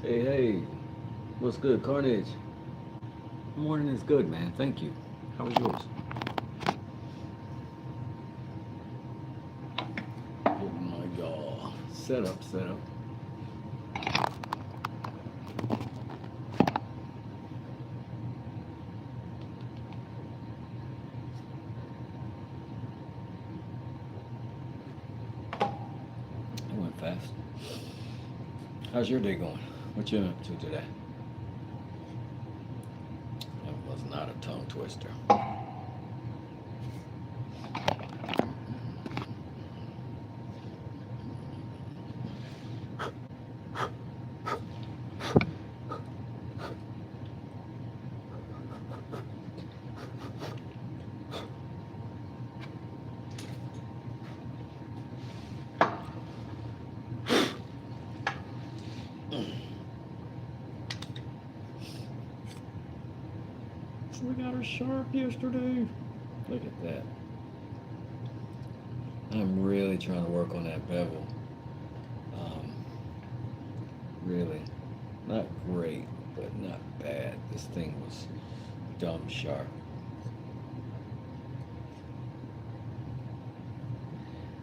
Hey, hey, what's good, Carnage? Morning is good, man. Thank you. How was yours? Oh my God. Set up, set up. It went fast. How's your day going? What you up to today? That was not a tongue twister. We got her sharp yesterday. Look at that. I'm really trying to work on that bevel. Um, really. Not great, but not bad. This thing was dumb sharp.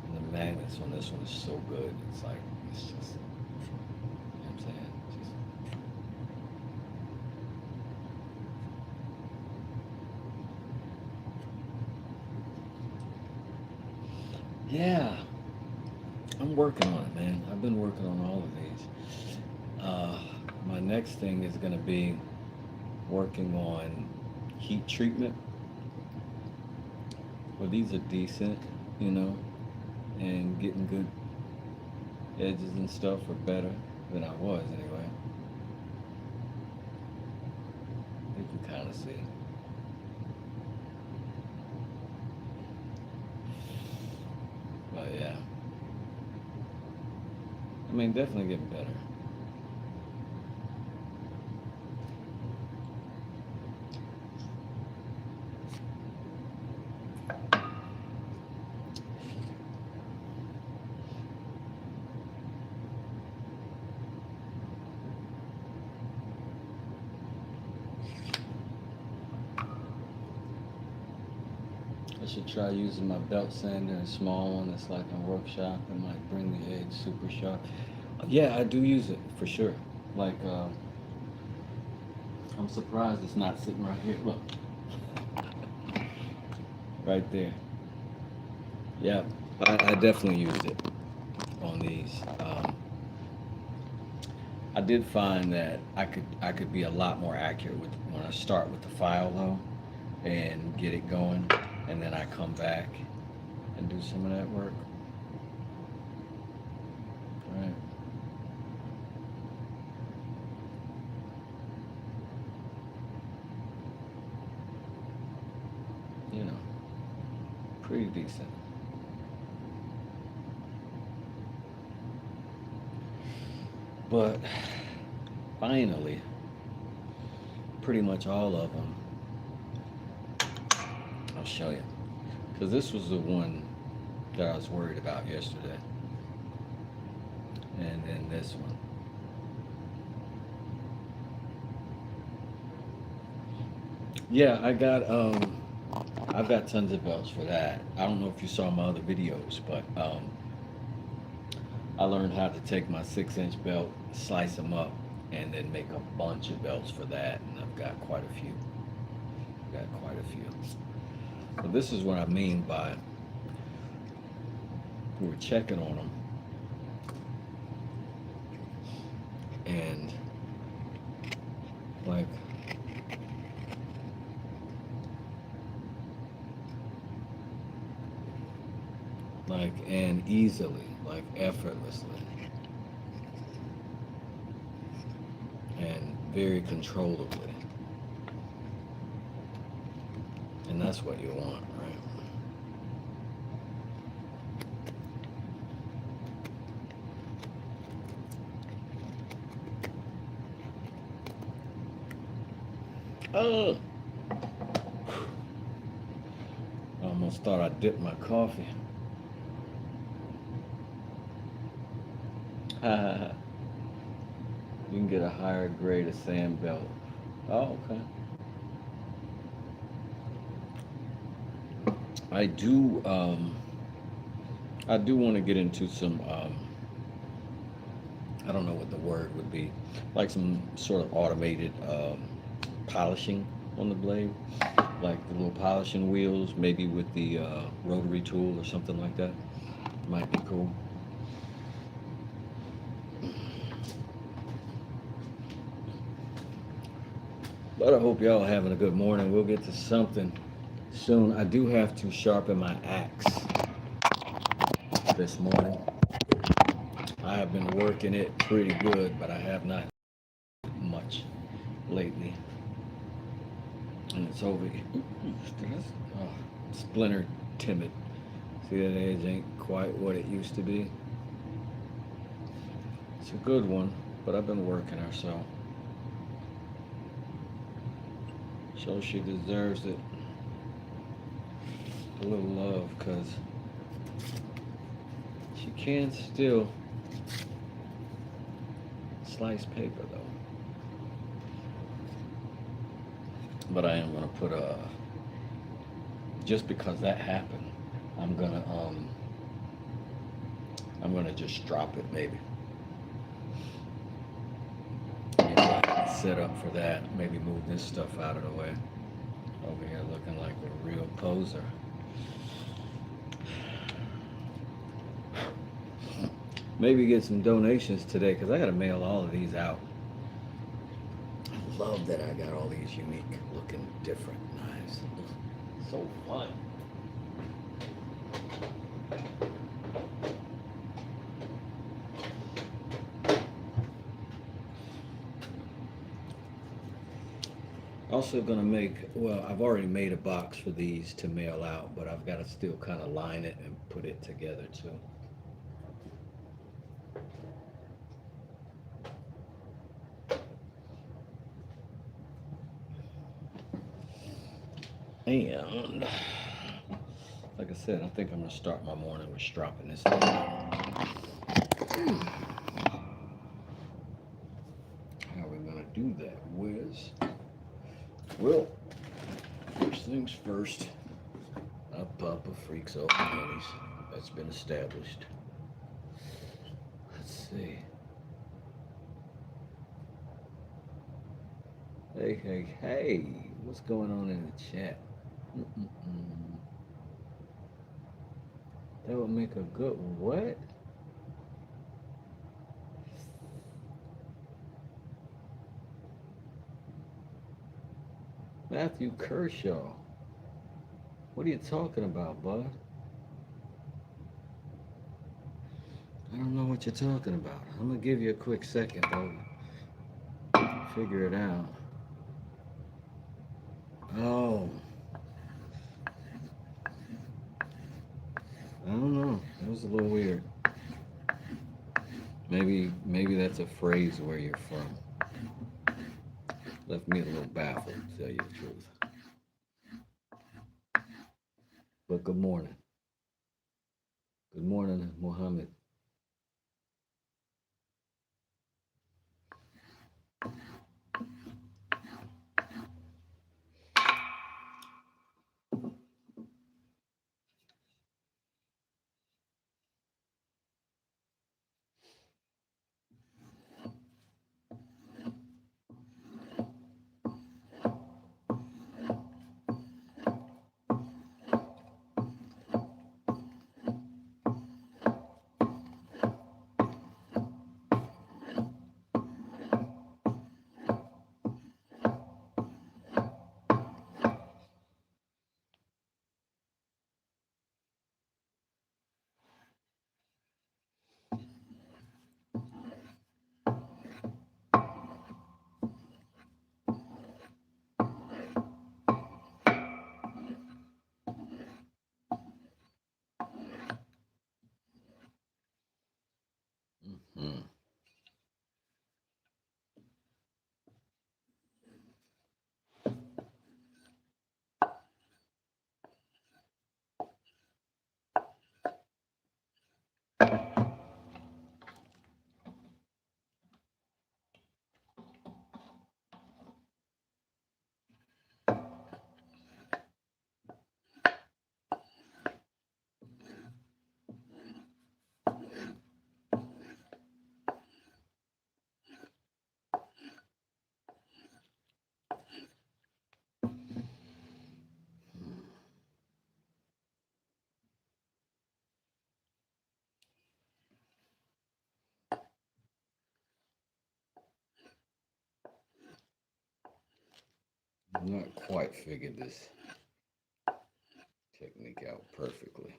And the magnets on this one is so good. It's like, it's just, you know what I'm saying? Just, yeah, I'm working on it, man. I've been working on all of these. My next thing is going to be working on heat treatment. Well, these are decent, you know, and getting good edges and stuff are better than I was anyway. You can kind of see. But yeah, I mean, definitely getting better. I should try using my belt sander, a small one that's like a workshop. It might bring the edge super sharp. Yeah, I do use it for sure. Like, I'm surprised it's not sitting right here. Look, right there. Yeah, I definitely used it on these. I did find that I could be a lot more accurate with when I start with the file though, and get it going, and then I come back and do some of that work. Right. You know, pretty decent. But finally, pretty much all of them, I'll show you. Because this was the one that I was worried about yesterday. And then this one. Yeah, I've got tons of belts for that. I don't know if you saw my other videos, but I learned how to take my 6-inch belt, slice them up, and then make a bunch of belts for that. And I've got quite a few. Got quite a few. But this is what I mean by we were checking on them, and like and easily, like effortlessly, and very controllably. And that's what you want, right? Oh, I almost thought I dipped my coffee. You can get a higher grade of sand belt. Oh, okay. I do. I do want to get into some. I don't know what the word would be, like some sort of automated polishing on the blade, like the little polishing wheels, maybe with the rotary tool or something like that. Might be cool. But I hope y'all having a good morning. We'll get to something soon. I do have to sharpen my axe this morning. I have been working it pretty good, but I have not much lately. And it's over. Oh, splinter timid. See, that edge ain't quite what it used to be. It's a good one, but I've been working her, so she deserves it. A little love, because she can still slice paper, though. But I am gonna put a. Just because that happened, I'm gonna I'm gonna just drop it, maybe. Maybe I can set up for that. Maybe move this stuff out of the way. Over here looking like a real poser. Maybe get some donations today, because I gotta mail all of these out. I love that I got all these unique looking different knives. So fun. Also gonna make, well, I've already made a box for these to mail out, but I've got to still kind of line it and put it together too. And like I said, I think I'm gonna start my morning with stropping this thing out. How are we gonna do that, Wiz? Well, first things first, I pop a freaks off panties. That's been established. Let's see. Hey, hey, hey, what's going on in the chat? Mm-mm-mm. That would make a good what? Matthew Kershaw. What are you talking about, bud? I don't know what you're talking about. I'm gonna give you a quick second though. Figure it out. Oh, I don't know. That was a little weird. Maybe that's a phrase where you're from. Left me a little baffled, to tell you the truth. But good morning. Good morning, Mohammed. not quite figured this technique out perfectly.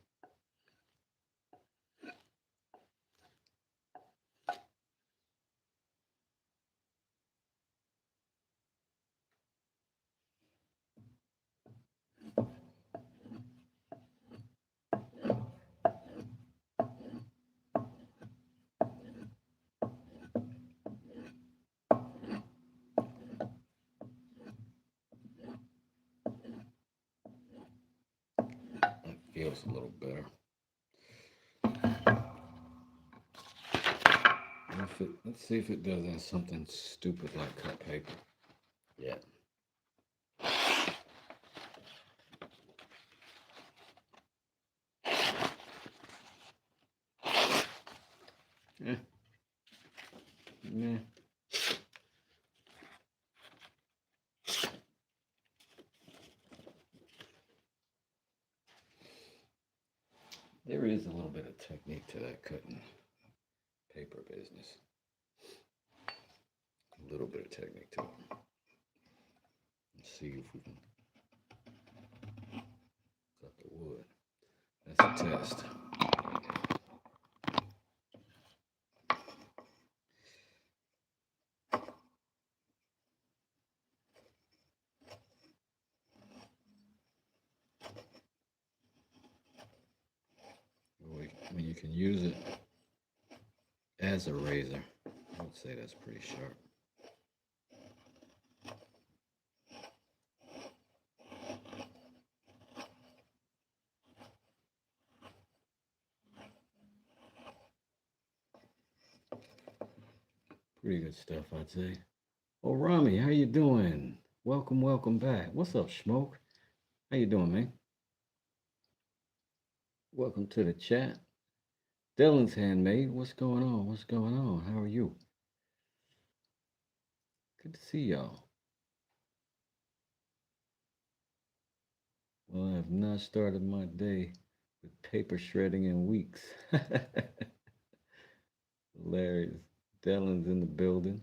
That feels a little better. Let's see if it does something stupid like cut paper. Yeah. Yeah. Yeah. There is a little bit of technique to that cutting paper business. A little bit of technique to it. Let's see if we can cut the wood. That's a test. When you can use it as a razor, I would say that's pretty sharp. Pretty good stuff, I'd say. Oh, Rami, how you doing? Welcome back. What's up, Smoke? How you doing, man? Welcome to the chat. Dylan's handmade. What's going on? What's going on? How are you? Good to see y'all. Well, I have not started my day with paper shredding in weeks. Hilarious. Dylan's in the building.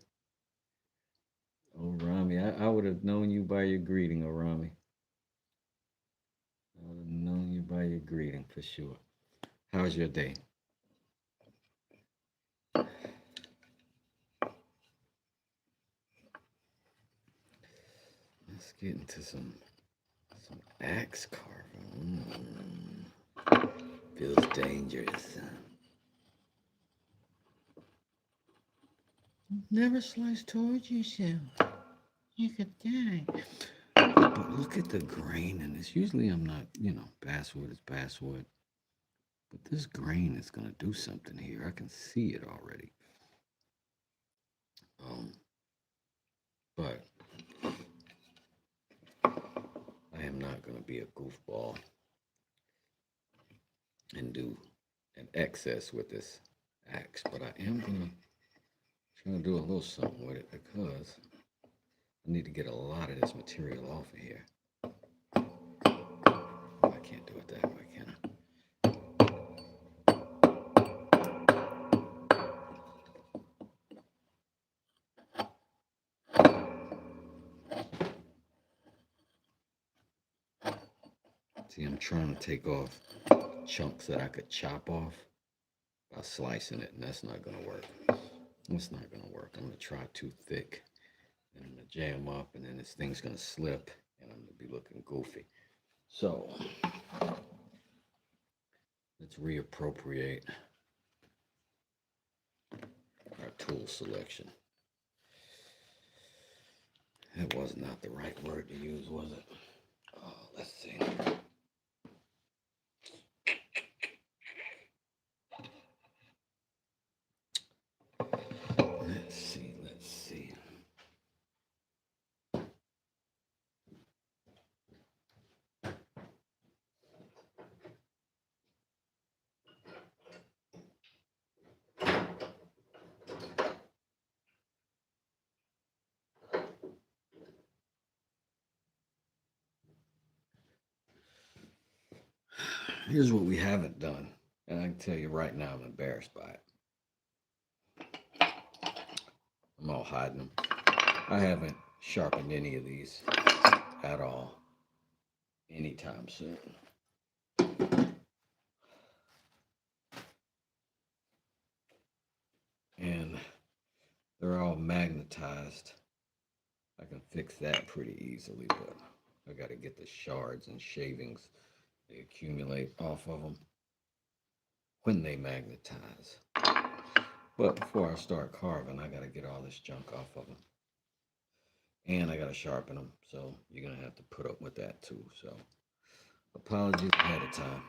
Oh, Rami, I would have known you by your greeting, oh, Rami. I would have known you by your greeting for sure. How's your day? Let's get into some axe carving. Feels dangerous. Never slice towards yourself. You could die. But look at the grain in this. Usually I'm not, basswood is basswood. But this grain is going to do something here. I can see it already. But I am not going to be a goofball and do an excess with this axe. But I am going to do a little something with it because I need to get a lot of this material off of here. I can't do it that way, can I? See, I'm trying to take off chunks that I could chop off by slicing it, and that's not going to work. It's not going to work. I'm going to try too thick, and I'm going to jam up, and then this thing's going to slip, and I'm going to be looking goofy. So, let's reappropriate our tool selection. That was not the right word to use, was it? Oh, let's see. Let's see. Here's what we haven't done, and I can tell you right now I'm embarrassed by it. I'm all hiding them. I haven't sharpened any of these at all anytime soon. And they're all magnetized. I can fix that pretty easily, but I got to get the shards and shavings. They accumulate off of them when they magnetize. But before I start carving, I got to get all this junk off of them. And I got to sharpen them, so you're going to have to put up with that too. So apologies ahead of time.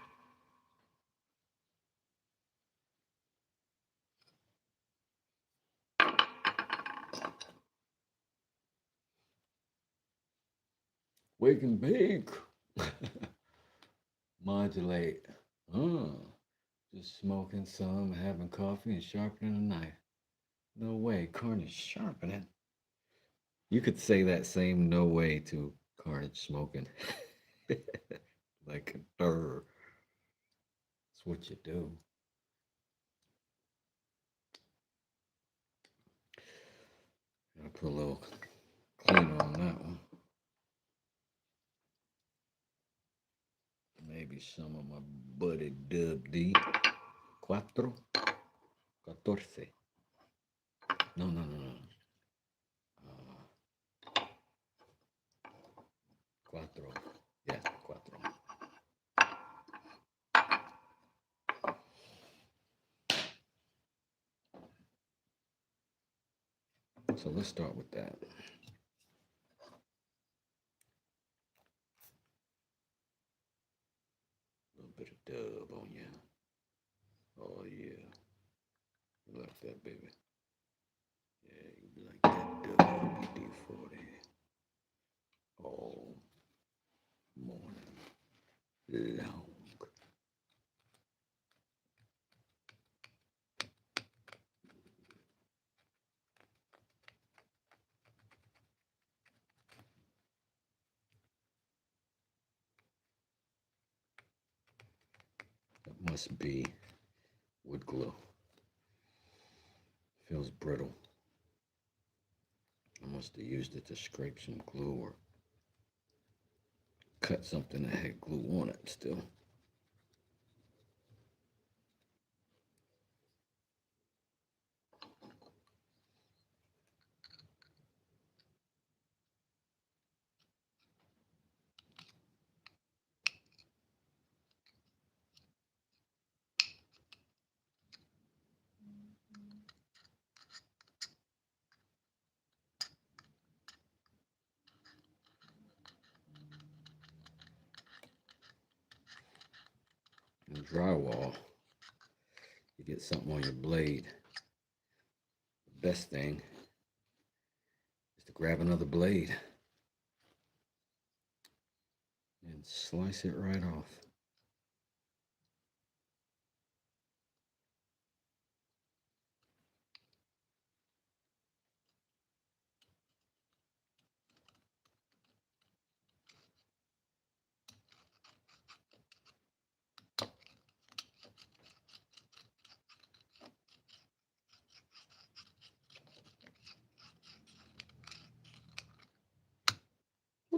Wake and bake. Modulate. Just smoking some, having coffee, and sharpening a knife. No way, Carnage sharpening. You could say that same no way to Carnage smoking. Like a durr. That's what you do. Gotta put a little cleaner on that one. Maybe some of my buddy Dub D. Cuatro. Catorce. No. Cuatro. Yeah, cuatro. So let's start with that. A little bit of dub on you. Oh yeah. You like that, baby? Yeah, you like that dub BD40 all morning long. That must be wood glue. Feels brittle. I must have used it to scrape some glue or cut something that had glue on it still. In drywall, you get something on your blade. The best thing is to grab another blade and slice it right off.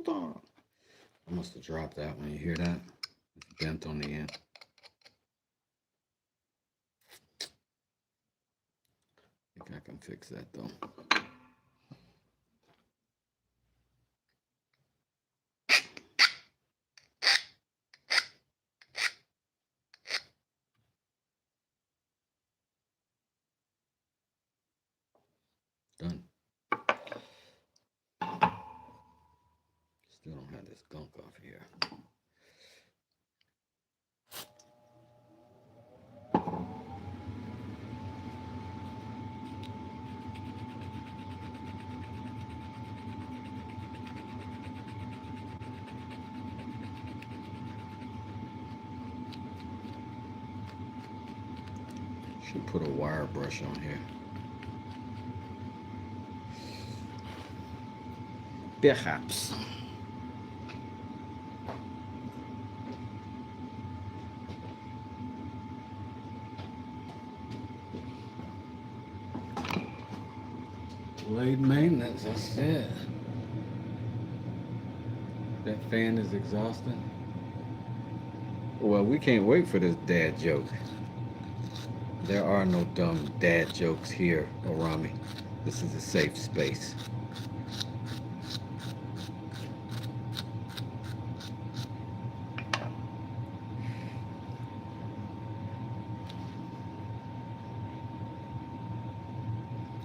I must have dropped that one. You hear that? It's bent on the end. I think I can fix that though. Done. Still don't have this gunk off here. Should put a wire brush on here. Perhaps. Blade maintenance, that's it. fan is exhausting? Well, we can't wait for this dad joke. There are no dumb dad jokes here, Orami. This is a safe space.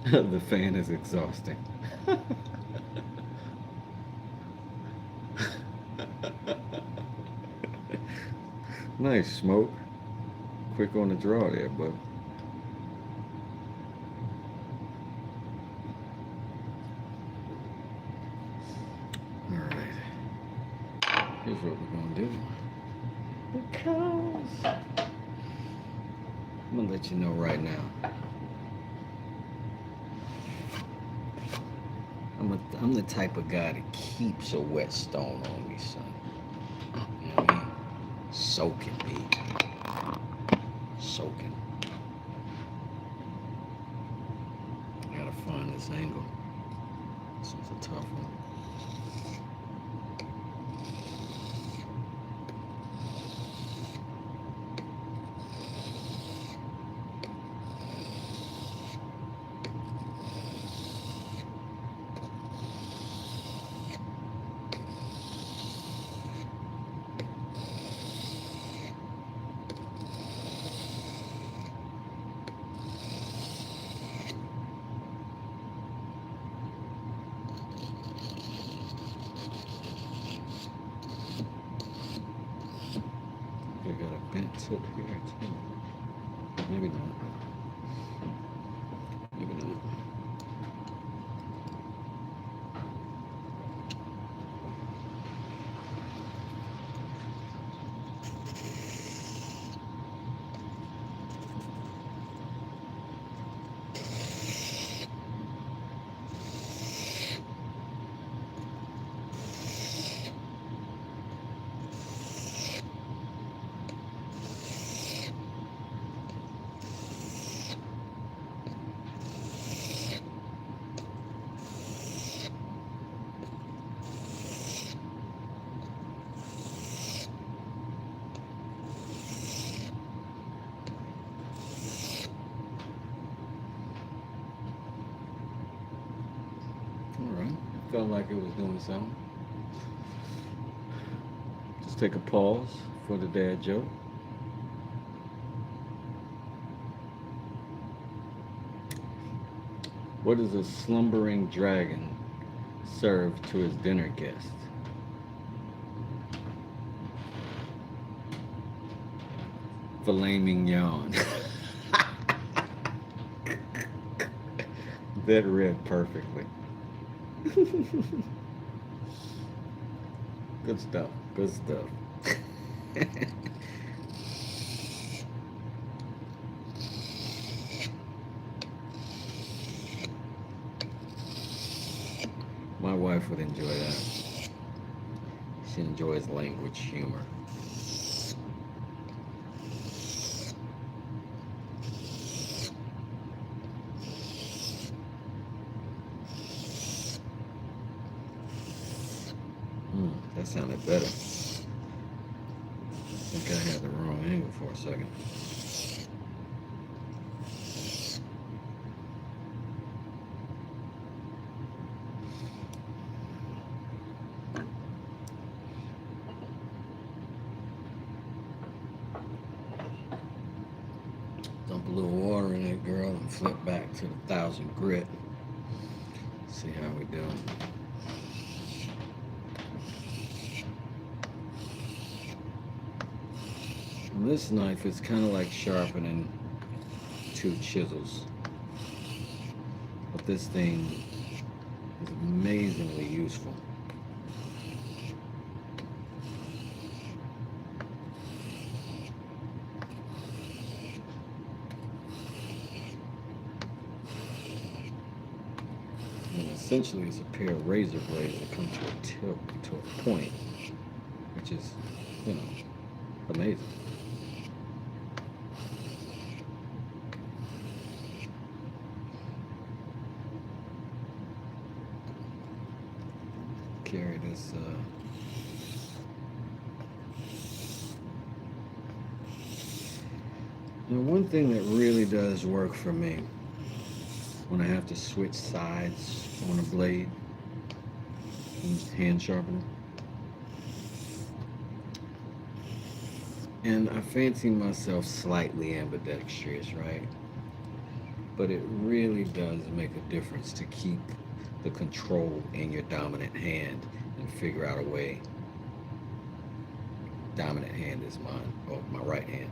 The fan is exhausting. Nice smoke. Quick on the draw there, but all right. Here's what we're gonna do. Because I'm gonna let you know right now. I'm the type of guy that keeps a wet stone on me, son. You know what I mean? Soaking, baby. Soaking. I gotta find this angle. This one's a tough one. I got a bent tip here too. Maybe not. Maybe not. All right. Felt like it was doing something. Just take a pause for the dad joke. What does a slumbering dragon serve to his dinner guest? Filet mignon. That read perfectly. Good stuff. Good stuff. My wife would enjoy that. She enjoys language humor. That sounded better. I think I had the wrong angle for a second. Dump a little water in that girl and flip back to the 1,000 grit. See how we doing. This knife is kind of like sharpening two chisels, but this thing is amazingly useful. And essentially it's a pair of razor blades that come to a tilt, to a point, which is, amazing. Carry this And one thing that really does work for me when I have to switch sides on a blade, hand sharpener, and I fancy myself slightly ambidextrous, right? But it really does make a difference to keep the control in your dominant hand and figure out a way. Dominant hand is mine, or my right hand,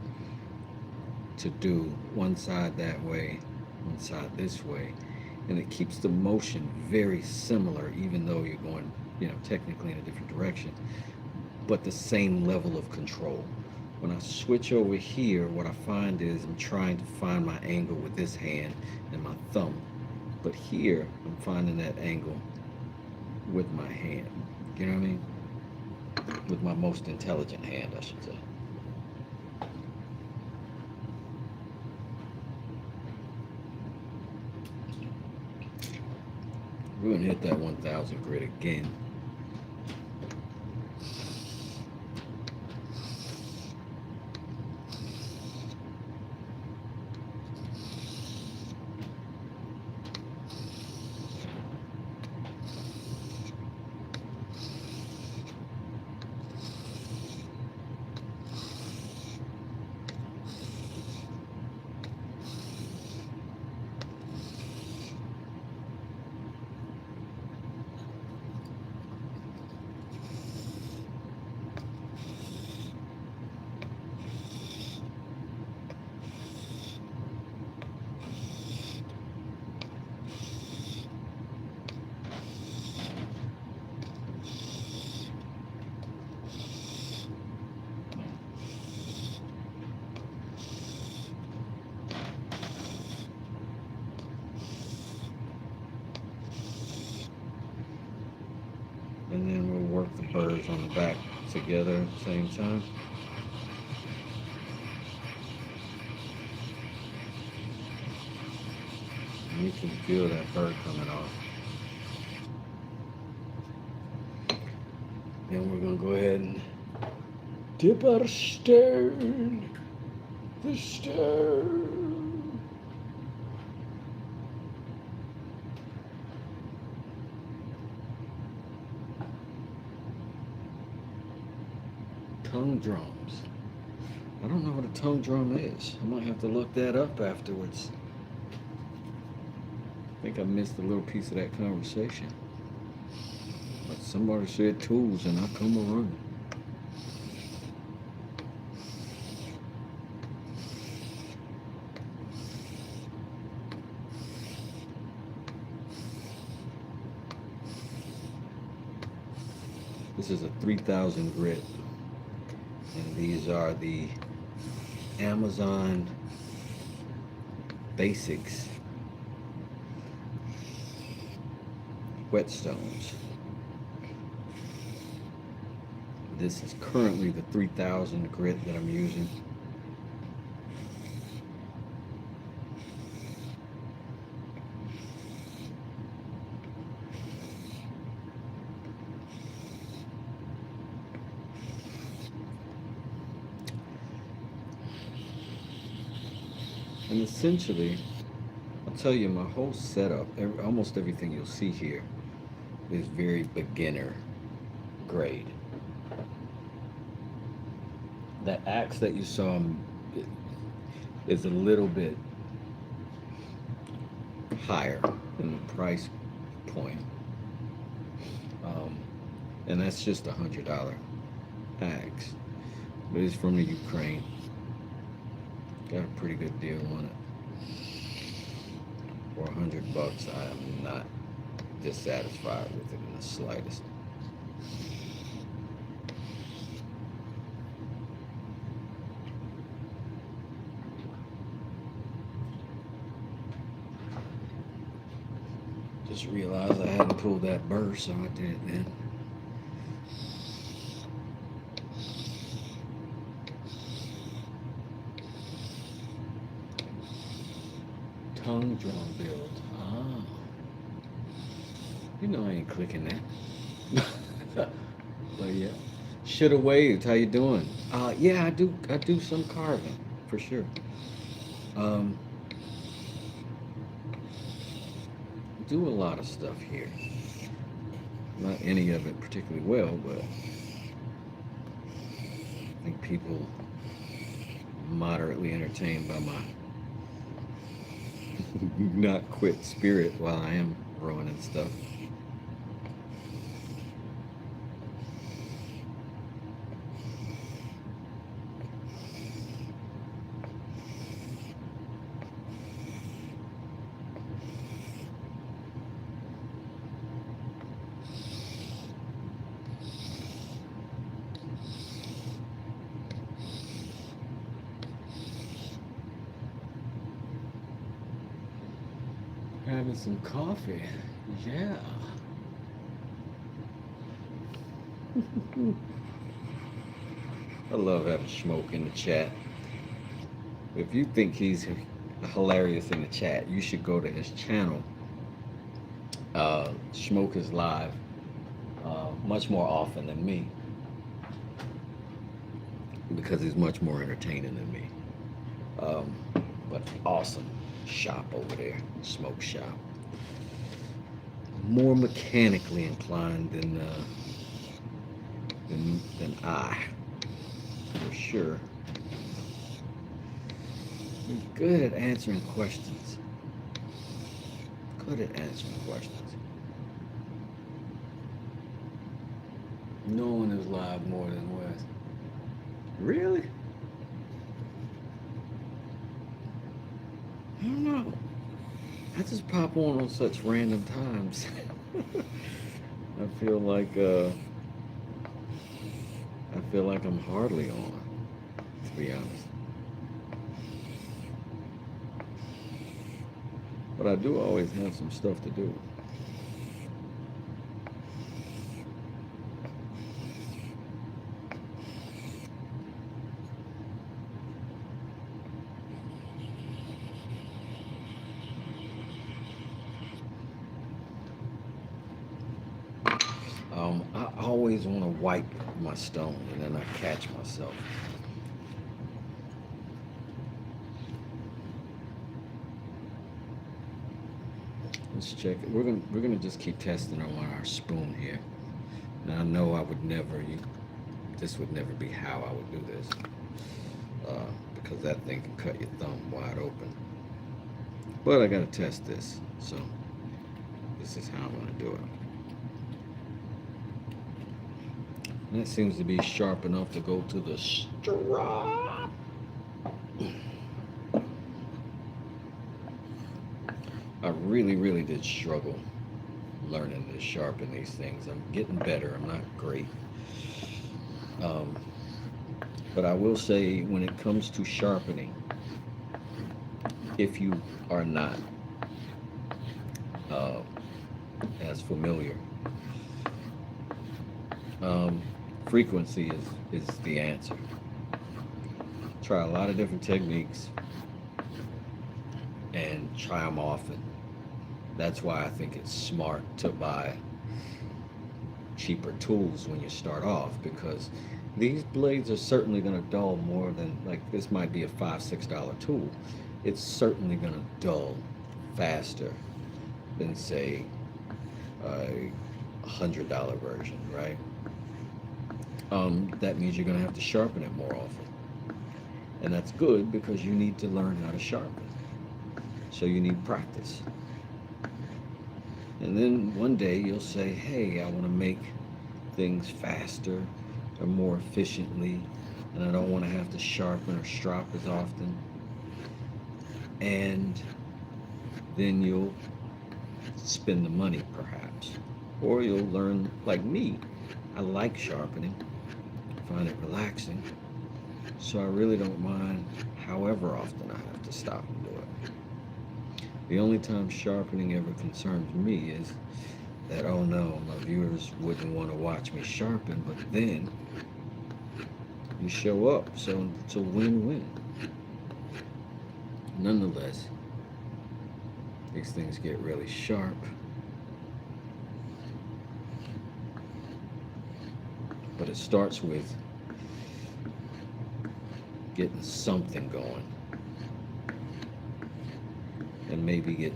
to do one side that way, one side this way, and it keeps the motion very similar, even though you're going, technically in a different direction, but the same level of control. When I switch over here, what I find is I'm trying to find my angle with this hand and my thumb, but here I'm finding that angle with my hand. You know what I mean? With my most intelligent hand, I should say. We're gonna hit that 1000 grit again. And then we'll work the burrs on the back together at the same time. And you can feel that burr coming off. Then we're going to go ahead and dip our stern. The stern. Tongue drums. I don't know what a tongue drum is. I might have to look that up afterwards. I think I missed a little piece of that conversation. But somebody said tools and I come around. This is a 3000 grit. And these are the Amazon Basics whetstones. This is currently the 3000 grit that I'm using. And essentially, I'll tell you, my whole setup, almost everything you'll see here is very beginner grade. That axe that you saw is a little bit higher in the price point. And that's just $100 axe. But it's from the Ukraine. Got a pretty good deal on it. For $100, I am not dissatisfied with it in the slightest. Just realized I hadn't pulled that burr, so I did it then. Tongue drum build. Ah. You know I ain't clicking that. But yeah. Shoulda waved. How you doing? Yeah, I do some carving, for sure. Um, do a lot of stuff here. Not any of it particularly well, but I think people moderately entertained by my not quit spirit while I am ruining stuff. Having some coffee. Yeah. I love having Smoke in the chat. If you think he's hilarious in the chat, you should go to his channel. Smoke is live much more often than me because he's much more entertaining than me. Um, but awesome shop over there, Smoke Shop. More mechanically inclined than I, for sure. He's good at answering questions. Good at answering questions. No one is live more than Wes. Really? I don't know. I just pop on such random times. I feel like I'm hardly on, to be honest. But I do always have some stuff to do. I always want to wipe my stone and then I catch myself. Let's check it. We're gonna just keep testing on our spoon here. Now I know I would never. This would never be how I would do this, because that thing can cut your thumb wide open. But I gotta test this, so this is how I'm gonna do it. And that seems to be sharp enough to go to the straw. I really did struggle learning to sharpen these things. I'm getting better. I'm not great. But I will say, when it comes to sharpening, if you are not uh, as familiar, frequency is the answer. Try a lot of different techniques and try them often. That's why I think it's smart to buy cheaper tools when you start off, because these blades are certainly going to dull more than, like, this might be a $5-6 tool. It's certainly going to dull faster than, say, a $100 version, right? That means you're going to have to sharpen it more often. And that's good, because you need to learn how to sharpen. So you need practice. And then one day you'll say, hey, I want to make things faster or more efficiently, and I don't want to have to sharpen or strop as often. And then you'll spend the money, perhaps. Or you'll learn, like me. I like sharpening. I find it relaxing. So I really don't mind however often I have to stop and do it. The only time sharpening ever concerns me is that, oh no, my viewers wouldn't want to watch me sharpen, but then you show up, so it's a win-win. Nonetheless, these things get really sharp. But it starts with getting something going. and maybe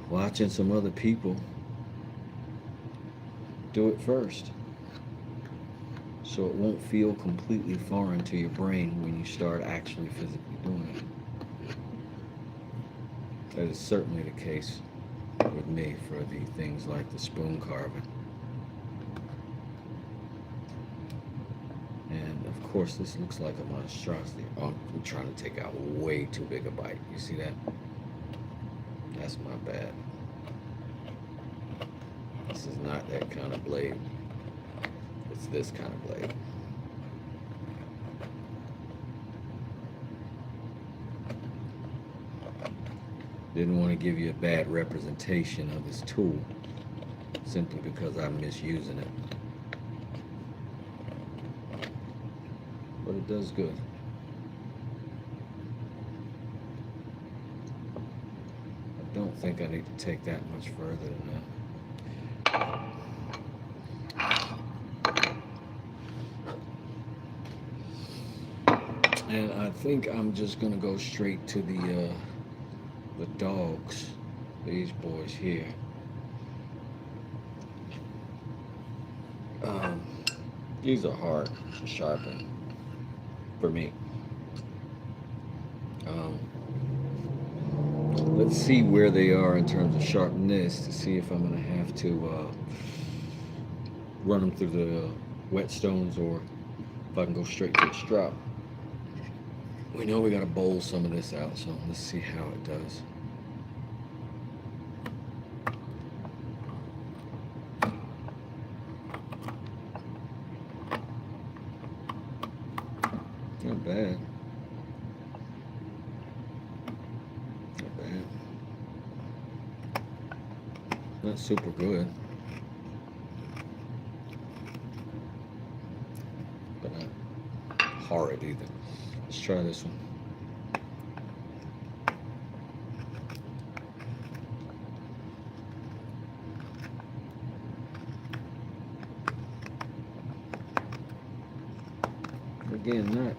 watching some other people do it first, so it won't feel completely foreign to your brain when you start actually physically doing it. That is certainly the case with me for the things like the spoon carving. And of course, this looks like a monstrosity. Oh, I'm trying to take out way too big a bite. You see that? That's my bad. This is not that kind of blade. It's this kind of blade. Didn't want to give you a bad representation of this tool simply because I'm misusing it. But it does good. I don't think I need to take that much further than that. And I think I'm just gonna go straight to the dogs, these boys here. These are hard to sharpen for me. Let's see where they are in terms of sharpness to see if I'm gonna have to run them through the whetstones or if I can go straight to the strap. We know we gotta bowl some of this out, so let's see how it does. Not bad. Not bad. Not super good. But not horrid either. Let's try this one. Again, not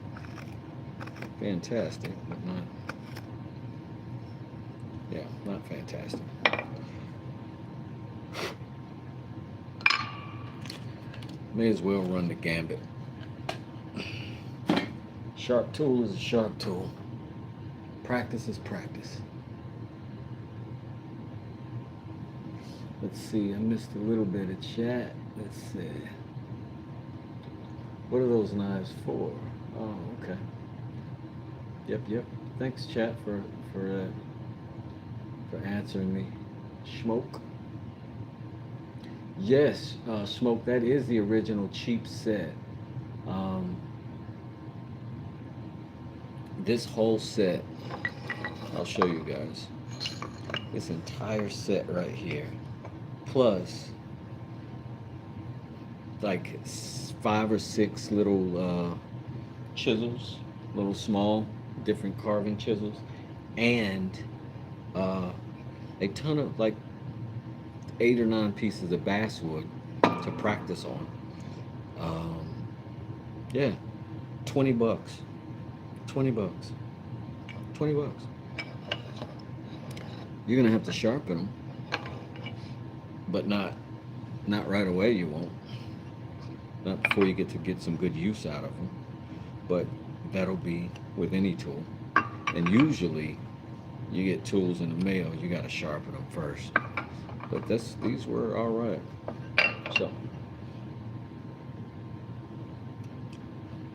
fantastic, but not fantastic. May as well run the gambit. Sharp tool is a sharp tool. Practice is practice. Let's see, I missed a little bit of chat. Let's see. What are those knives for? Oh, okay. Yep. Thanks, chat, for answering me. Smoke. Yes, Smoke. That is the original cheap set. This whole set, I'll show you guys. This entire set right here, plus like 5 or 6 little chisels, little small, different carving chisels, and a ton of like 8 or 9 pieces of basswood to practice on. Yeah, $20. $20. You're gonna have to sharpen them, but not right away. You won't. Not before you get some good use out of them. But that'll be with any tool. And usually, you get tools in the mail, you gotta sharpen them first. But these were all right. So.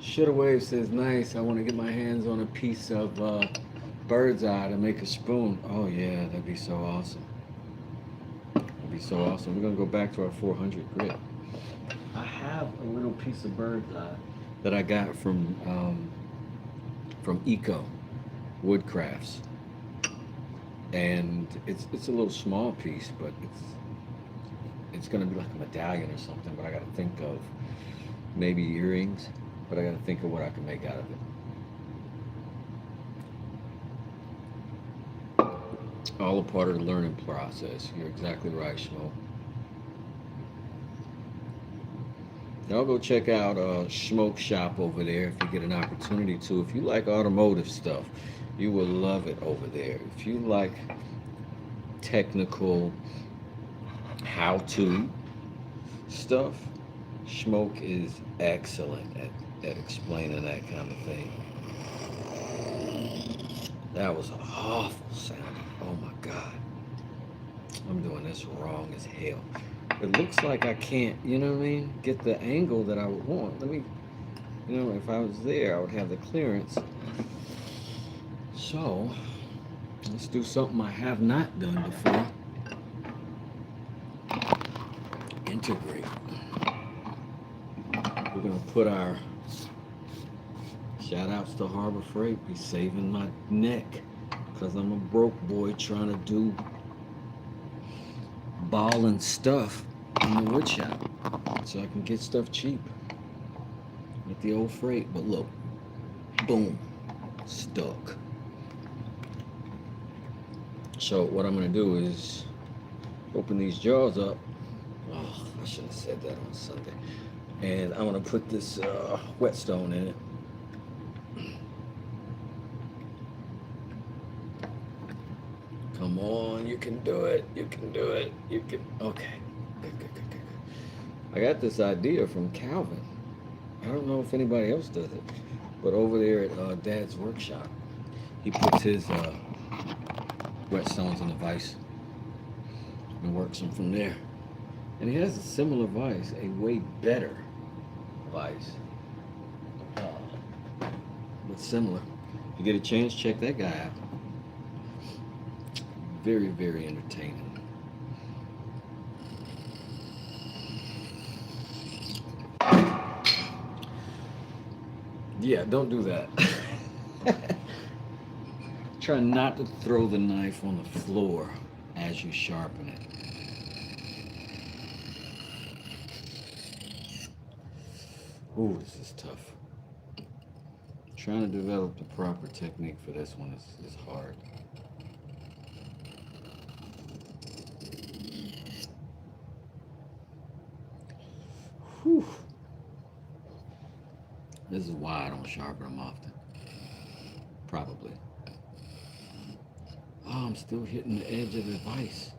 Shoulda Wave says, nice, I want to get my hands on a piece of bird's eye to make a spoon. Oh yeah, that'd be so awesome. That'd be so awesome. We're going to go back to our 400 grit. I have a little piece of bird's eye that I got from Eco Woodcrafts. And it's a little small piece, but it's going to be like a medallion or something, but I got to think of maybe earrings. But I gotta think of what I can make out of it. All a part of the learning process. You're exactly right, Shmo. Y'all go check out Smoke Shop over there if you get an opportunity to. If you like automotive stuff, you will love it over there. If you like technical how-to stuff, Smoke is excellent at explaining that kind of thing. That was awful sounding. Oh my God. I'm doing this wrong as hell. It looks like I can't, you know what I mean, get the angle that I would want. Let me, if I was there, I would have the clearance. So, let's do something I have not done before. Integrate. We're going to put our shout outs to Harbor Freight. Be saving my neck because I'm a broke boy trying to do ball and stuff in the wood shop so I can get stuff cheap with the old freight. But look, boom, stuck. So what I'm going to do is open these jaws up. Oh, I should have said that on Sunday. And I'm going to put this whetstone in it. Come on, you can do it. You can do it. You can. Okay. Good, good, good, good, good. I got this idea from Calvin. I don't know if anybody else does it, but over there at Dad's workshop, he puts his whetstones in a vise and works them from there. And he has a similar vise, a way better vise, but similar. If you get a chance, check that guy out. Very, very entertaining. Yeah, don't do that. Try not to throw the knife on the floor as you sharpen it. Ooh, this is tough. Trying to develop the proper technique for this one is hard. Whew. This is why I don't sharpen them often. Probably. Oh, I'm still hitting the edge of the vise.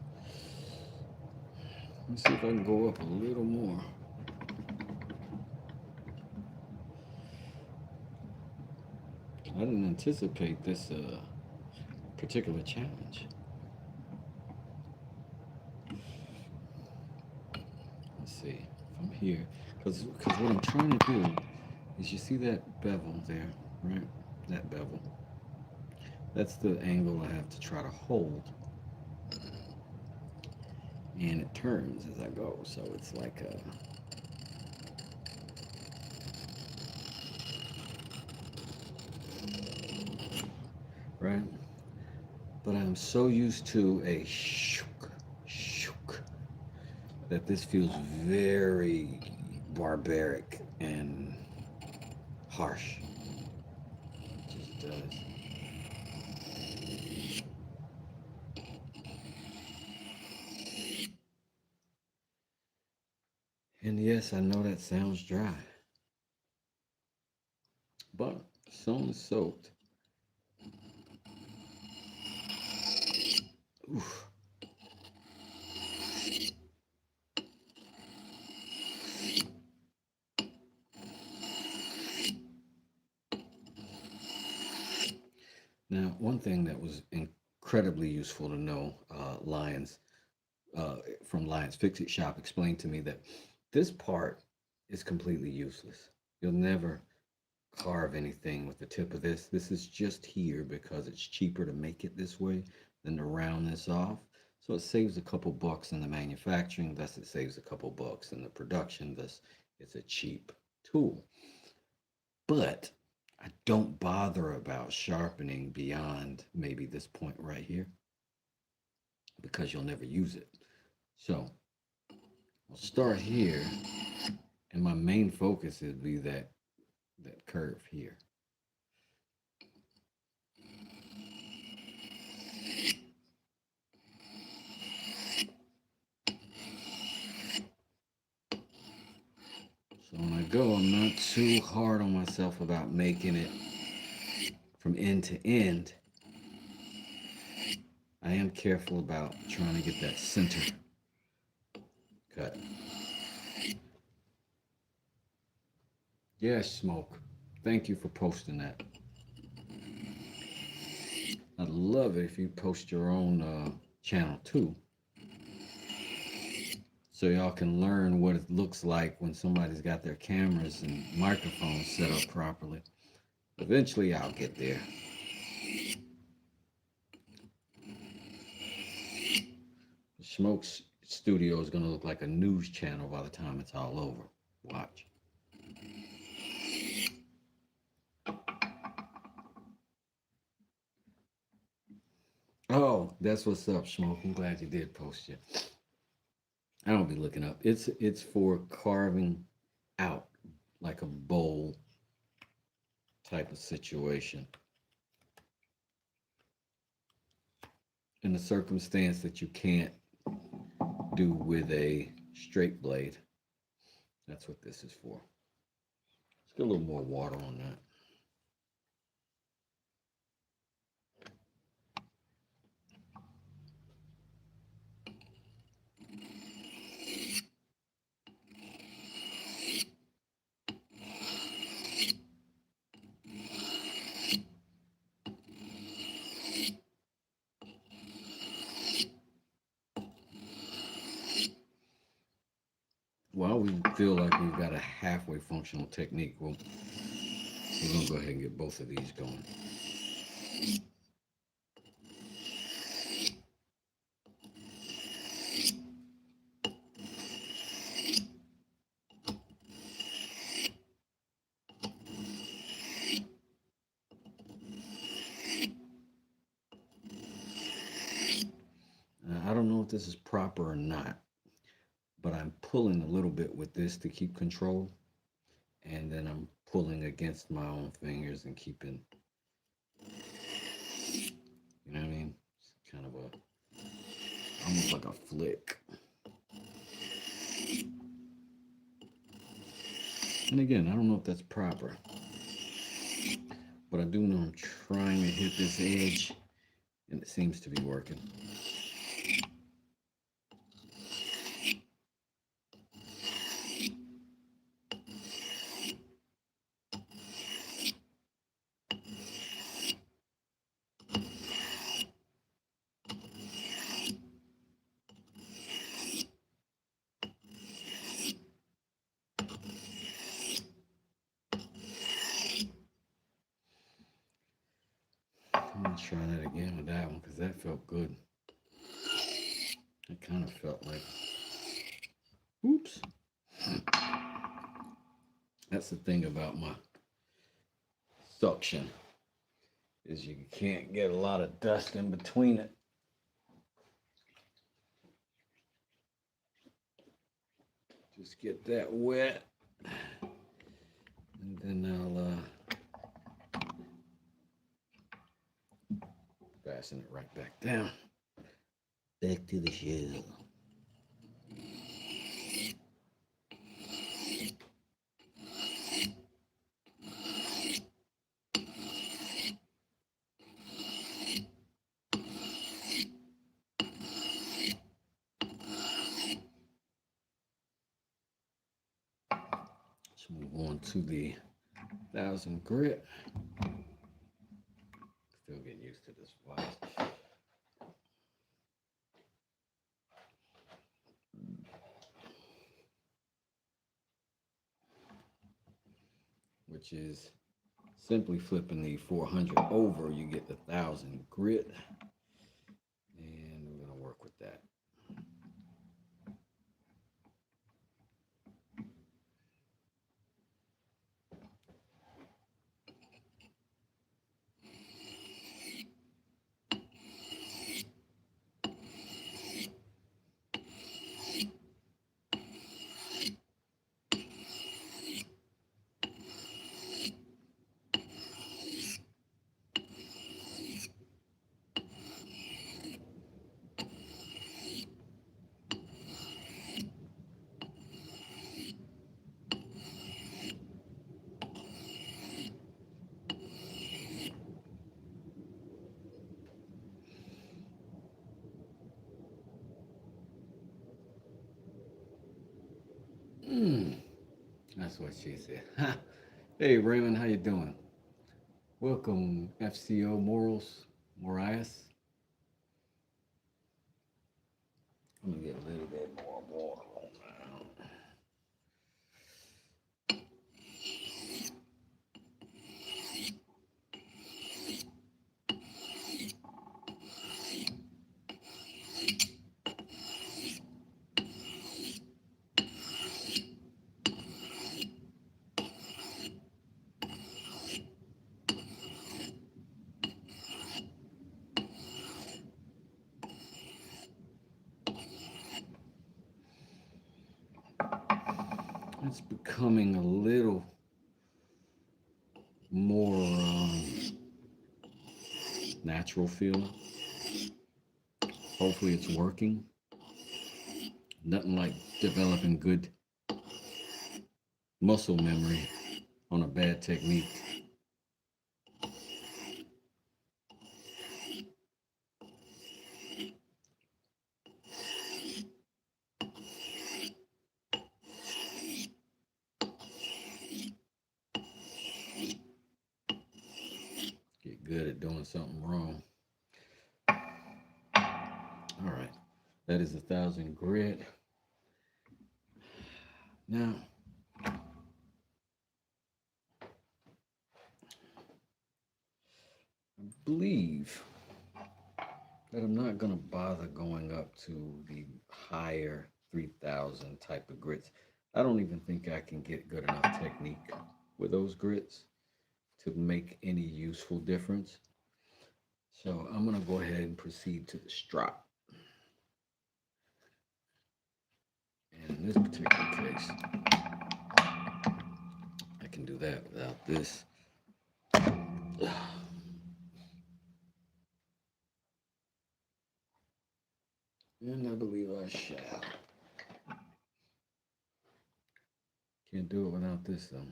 Let's see if I can go up a little more. I didn't anticipate this particular challenge. Let's see from here, because what I'm trying to do is, you see that bevel there, right? That bevel. That's the angle I have to try to hold, and it turns as I go. So it's like a right. But I'm so used to a shook, shook, that this feels very barbaric and harsh. It just does. And yes, I know that sounds dry, but sewn is soaked. Oof. Now, one thing that was incredibly useful to know, from Lions Fix It Shop explained to me that this part is completely useless. You'll never carve anything with the tip of this. This is just here because it's cheaper to make it this way than to round this off. So it saves a couple bucks in the manufacturing, thus it saves a couple bucks in the production, thus it's a cheap tool. But I don't bother about sharpening beyond maybe this point right here because you'll never use it. So I'll start here, and my main focus would be that curve here. So go, I'm not too hard on myself about making it from end to end. I am careful about trying to get that center cut. Yes, Smoke. Thank you for posting that. I'd love it if you post your own channel too, so y'all can learn what it looks like when somebody's got their cameras and microphones set up properly. Eventually, I'll get there. Smoke's studio is going to look like a news channel by the time it's all over. Watch. Oh, that's what's up, Smoke. I'm glad you did post it. I don't be looking up. It's for carving out like a bowl type of situation. In a circumstance that you can't do with a straight blade. That's what this is for. Let's get a little more water on that. While we feel like we've got a halfway functional technique, we're going to go ahead and get both of these going. I don't know if this is proper or not, but I'm pulling a little bit with this to keep control, and then I'm pulling against my own fingers and keeping, you know what I mean? It's kind of almost like a flick. And again, I don't know if that's proper, but I do know I'm trying to hit this edge, and it seems to be working. I'm gonna try that again with that one because that felt good. It kind of felt like, oops. That's the thing about my suction, is you can't get a lot of dust in between it. Just get that wet, and then I'll fasten it right back down. Back to the shell. Let's move on to the 1000 grit. Still getting used to this watch. Which is simply flipping the 400 over, you get the 1000 grit. And we're going to work with that. That's what she said. Hey Raymond, how you doing? Welcome, FCO Morals, Morias. I'm gonna get a little bit more water on now. It's becoming a little more natural feeling. Hopefully, it's working. Nothing like developing good muscle memory on a bad technique. Get good at doing something wrong. All right, that is 1,000 grit. Now, I believe that I'm not going to bother going up to the higher 3,000 type of grits. I don't even think I can get good enough technique with those grits to make any useful difference. So I'm going to go ahead and proceed to the strop. And in this particular case, I can do that without this. And I believe I shall. Can't do it without this though.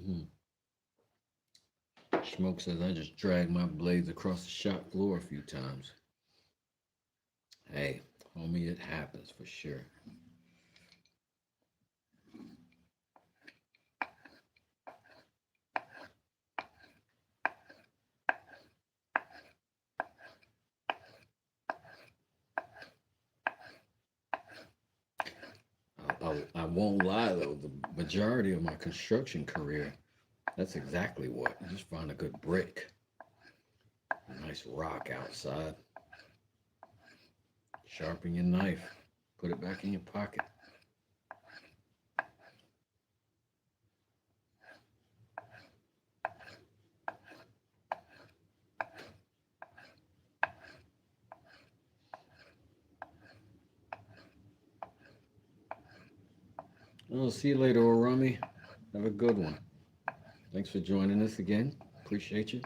Mm-hmm. Smoke says I just dragged my blades across the shop floor a few times. Hey, homie, it happens for sure. I won't lie though, the majority of my construction career, that's exactly what. You just find a good brick, a nice rock outside, sharpen your knife, put it back in your pocket. I'll see you later, Orami. Have a good one. Thanks for joining us again. Appreciate you.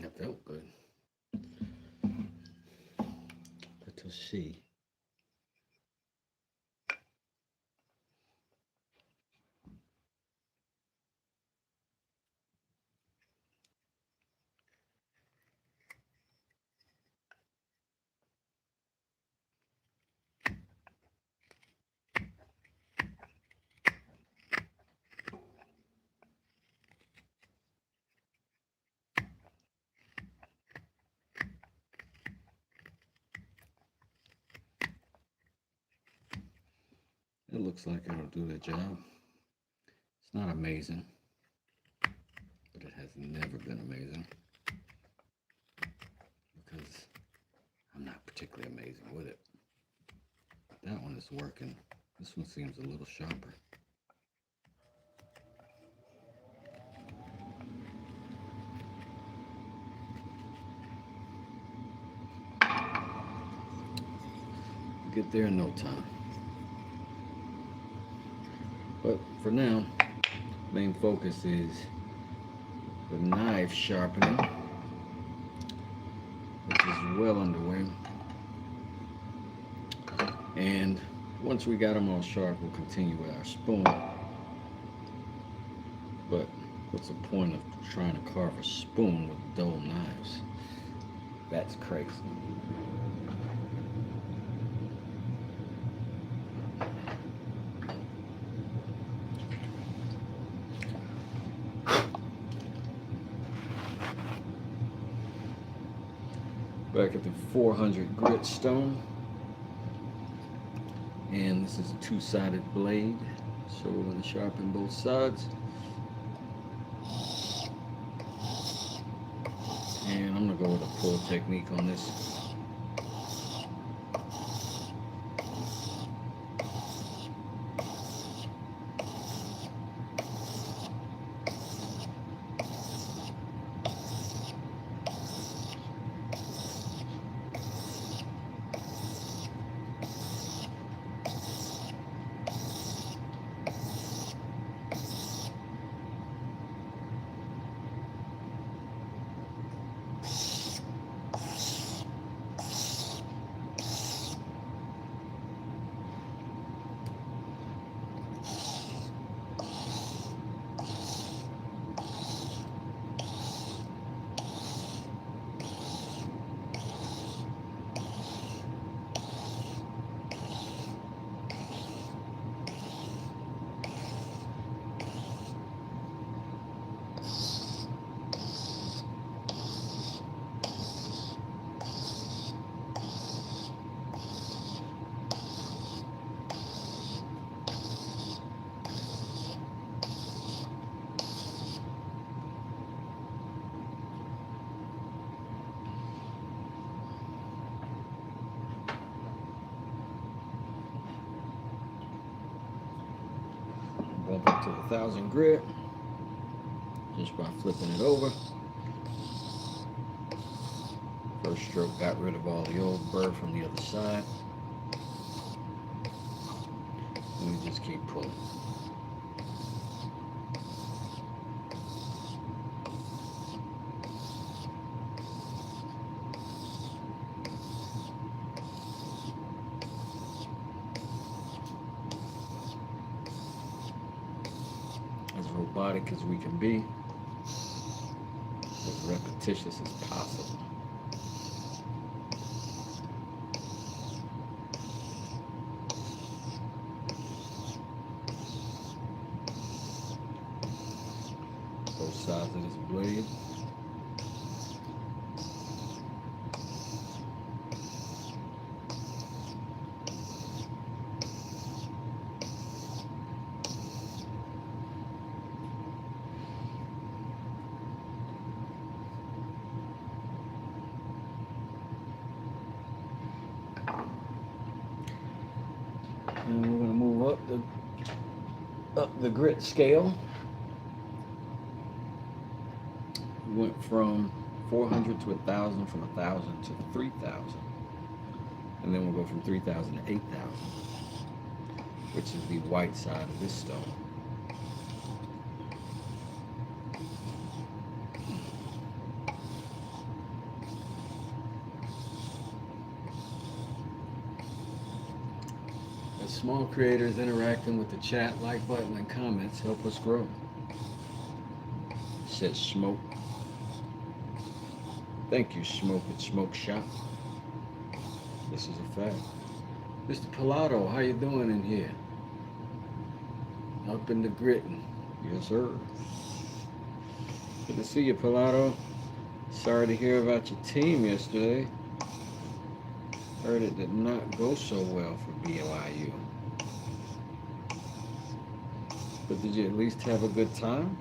That felt good. Let's see. It looks like it'll do the job. It's not amazing, but it has never been amazing because I'm not particularly amazing with it. That one is working. This one seems a little sharper. Get there in no time. But for now, main focus is the knife sharpening, which is well underway. And once we got them all sharp, we'll continue with our spoon. But what's the point of trying to carve a spoon with dull knives? That's crazy. Back at the 400 grit stone, and this is a two-sided blade, so we're going to sharpen both sides. And I'm going to go with a pull technique on this. Bump up to the 1000 grit just by flipping it over. First stroke got rid of all the old burr from the other side. And we just keep pulling. As robotic as we can be, as repetitious as possible. Both sides of this blade. And we're going to move up the grit scale. We went from 400 to 1,000, from 1,000 to 3,000. And then we'll go from 3,000 to 8,000, which is the white side of this stone. Small creators interacting with the chat, like button, and comments help us grow. Says Smoke. Thank you, Smoke at Smoke Shop. This is a fact. Mr. Pilato, how you doing in here? Up in the gritting. Yes, sir. Good to see you, Pilato. Sorry to hear about your team yesterday. Heard it did not go so well for BYU. But did you at least have a good time?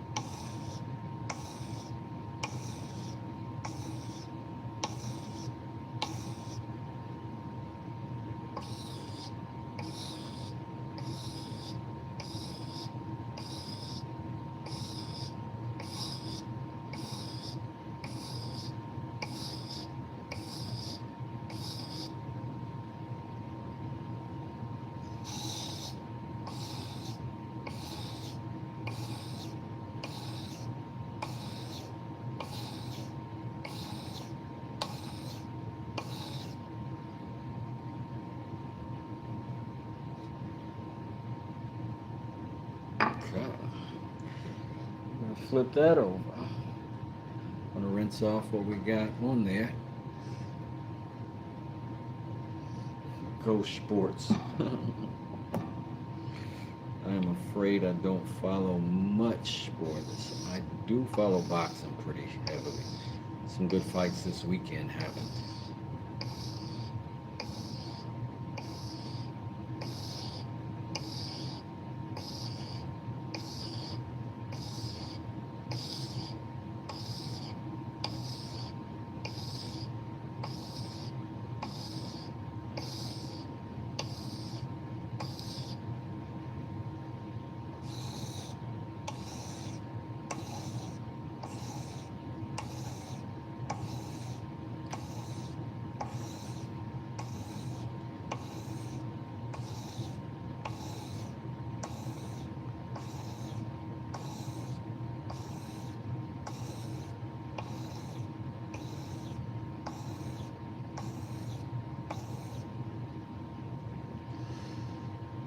Okay. I'm gonna flip that over. I'm gonna rinse off what we got on there. Go sports. I'm afraid I don't follow much sports. I do follow boxing pretty heavily. Some good fights this weekend happened.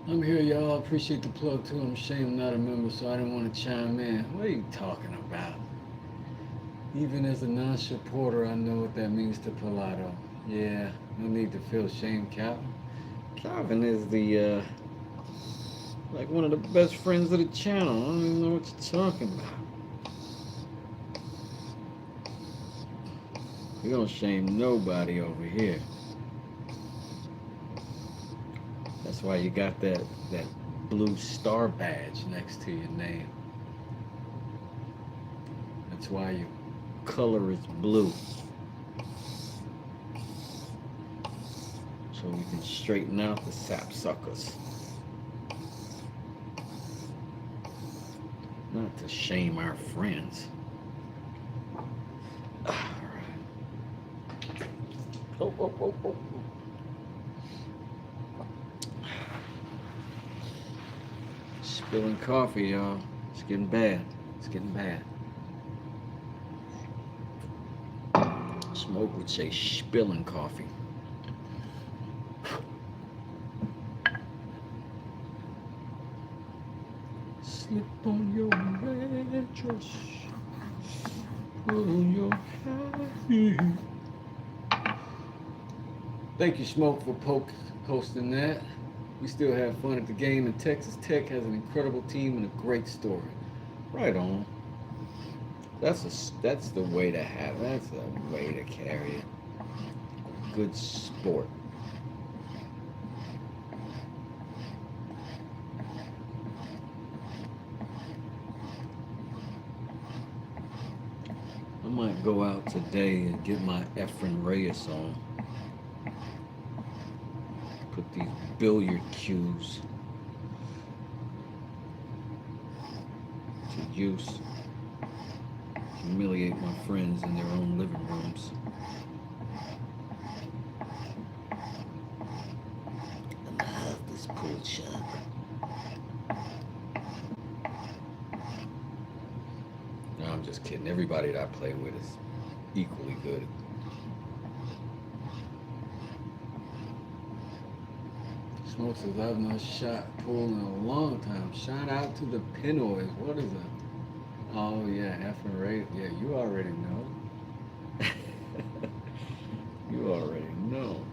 I'm here, y'all. Appreciate the plug too. I'm ashamed I'm not a member, so I didn't want to chime in. What are you talking about? Even as a non-supporter, I know what that means to Pilato. Yeah, no need to feel shame, Calvin. Calvin is the like one of the best friends of the channel. I don't even know what you're talking about. We don't shame nobody over here. That's why you got that blue star badge next to your name. That's why your color is blue. So we can straighten out the sapsuckers. Not to shame our friends. All right. Oh. Spilling coffee, y'all. It's getting bad. It's getting bad. Smoke would say spilling coffee. Slip on your mattress. Put on your hat. Thank you, Smoke, for posting that. We still have fun at the game, and Texas Tech has an incredible team and a great story. Right on. That's the way to have it. That's the way to carry it. Good sport. I might go out today and get my Efren Reyes on. Put these billiard cues to use. Humiliate my friends in their own living rooms. I have this pool shop. No, I'm just kidding. Everybody that I play with is equally good. Smoke says I've not shot pool in a long time. Shout out to the Pinoys. What is that? Oh yeah, Efren Reyes. Yeah, you already know. You already know.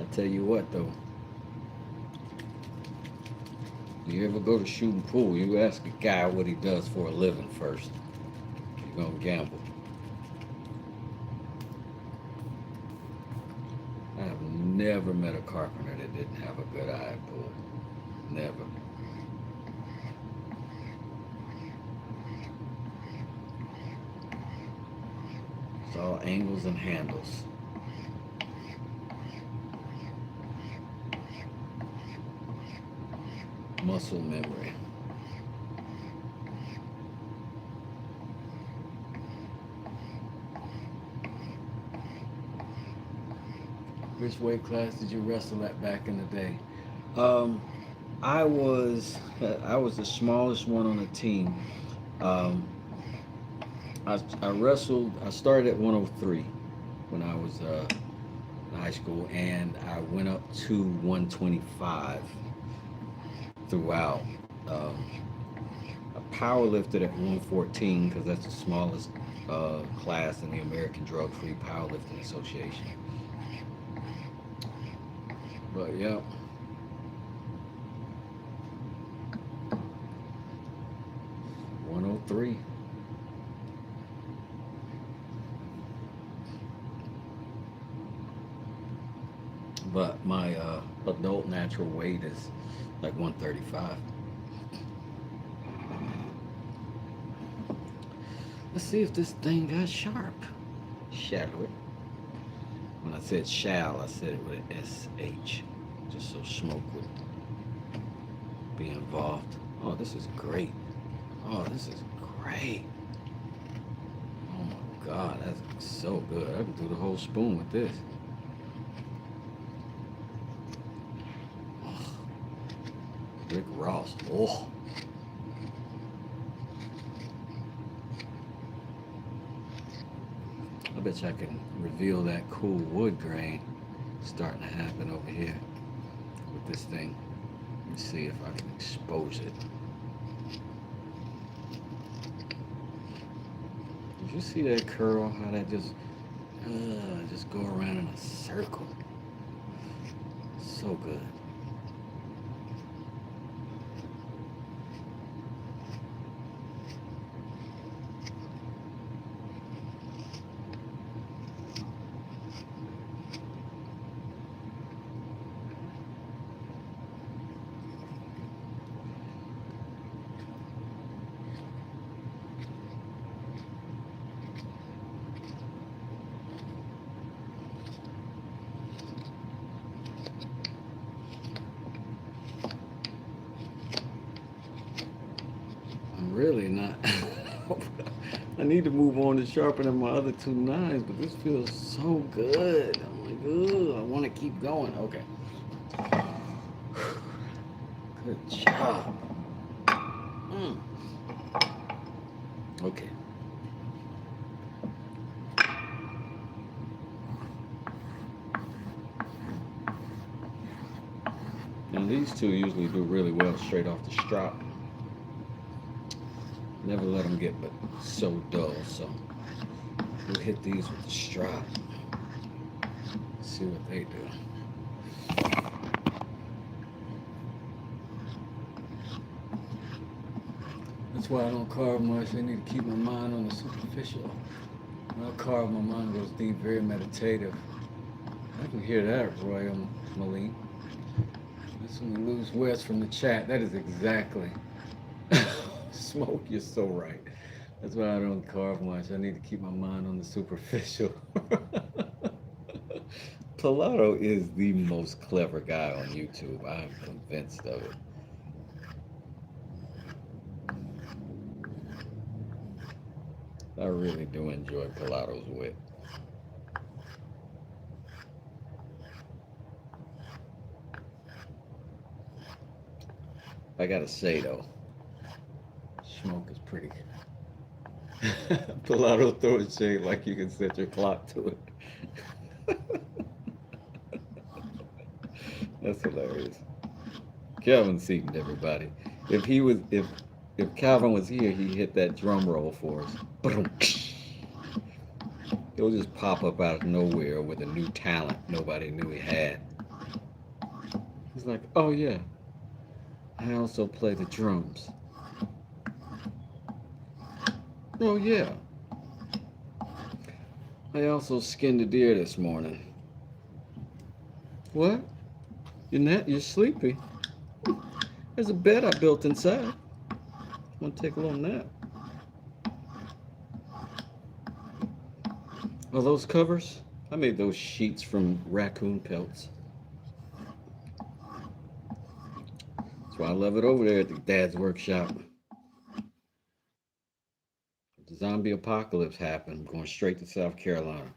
I tell you what though. You ever go to shooting pool, you ask a guy what he does for a living first. You're gonna gamble. I have never met a carpenter that didn't have a good eye at pool. Never. It's all angles and handles. Muscle memory. Which weight class did you wrestle at back in the day? Um, I was the smallest one on the team. Um, I wrestled. I started at 103 when I was in high school, and I went up to 125 throughout. Um, I power lifted at 114 because that's the smallest class in the American Drug Free Powerlifting Association. But yeah, 103. But my adult natural weight is like 135. Let's see if this thing got sharp. Shall it? When I said shall, I said it with an SH, just so smoke would be involved. Oh, this is great. Oh, this is great. Oh my God, that's so good. I can do the whole spoon with this. Oh, Rick Ross. Oh. I bet you I can reveal that cool wood grain starting to happen over here with this thing. Let me see if I can expose it. Did you see that curl? How that just go around in a circle. So good. I'm really not. I need to move on to sharpening my other two knives, but this feels so good. I'm like, ooh, I want to keep going. Okay. Good job. Mm. Okay. Now these two usually do really well straight off the strap. Never let them get but so dull, so we'll hit these with the strap. See what they do. That's why I don't carve much. I need to keep my mind on the superficial. When I carve, my mind goes deep, very meditative. I can hear that, Roy Maline. That's when we lose West from the chat. That is exactly. Smoke, you're so right. That's why I don't carve much. I need to keep my mind on the superficial. Pilato is the most clever guy on YouTube. I am convinced of it. I really do enjoy Pilato's wit. I gotta say though, smoke is pretty. Pilato throws shade like you can set your clock to it. That's hilarious. Calvin Seaton, everybody. If Calvin was here, he'd hit that drum roll for us. He'll just pop up out of nowhere with a new talent nobody knew he had. He's like, oh yeah, I also play the drums. Oh, yeah. I also skinned a deer this morning. What? You're sleepy. There's a bed I built inside. Want to take a little nap? Oh, those covers? I made those sheets from raccoon pelts. That's why I love it over there at the dad's workshop. If the zombie apocalypse happened, I'm going straight to South Carolina.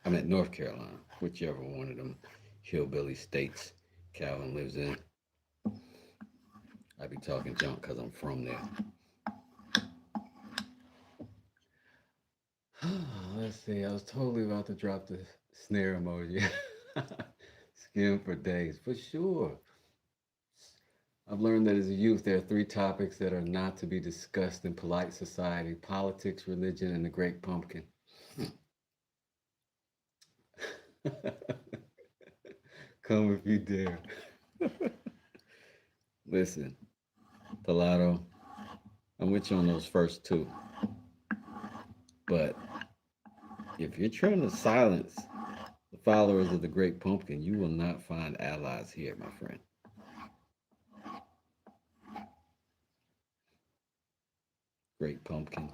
I'm at North Carolina, whichever one of them hillbilly states Calvin lives in. I be talking junk because I'm from there. Let's see, I was totally about to drop the snare emoji. Skin for days, for sure. I've learned that as a youth, there are three topics that are not to be discussed in polite society: politics, religion, and the great pumpkin. Come if you dare. Listen, Pilato, I'm with you on those first two. But if you're trying to silence the followers of the great pumpkin, you will not find allies here, my friend. Great pumpkin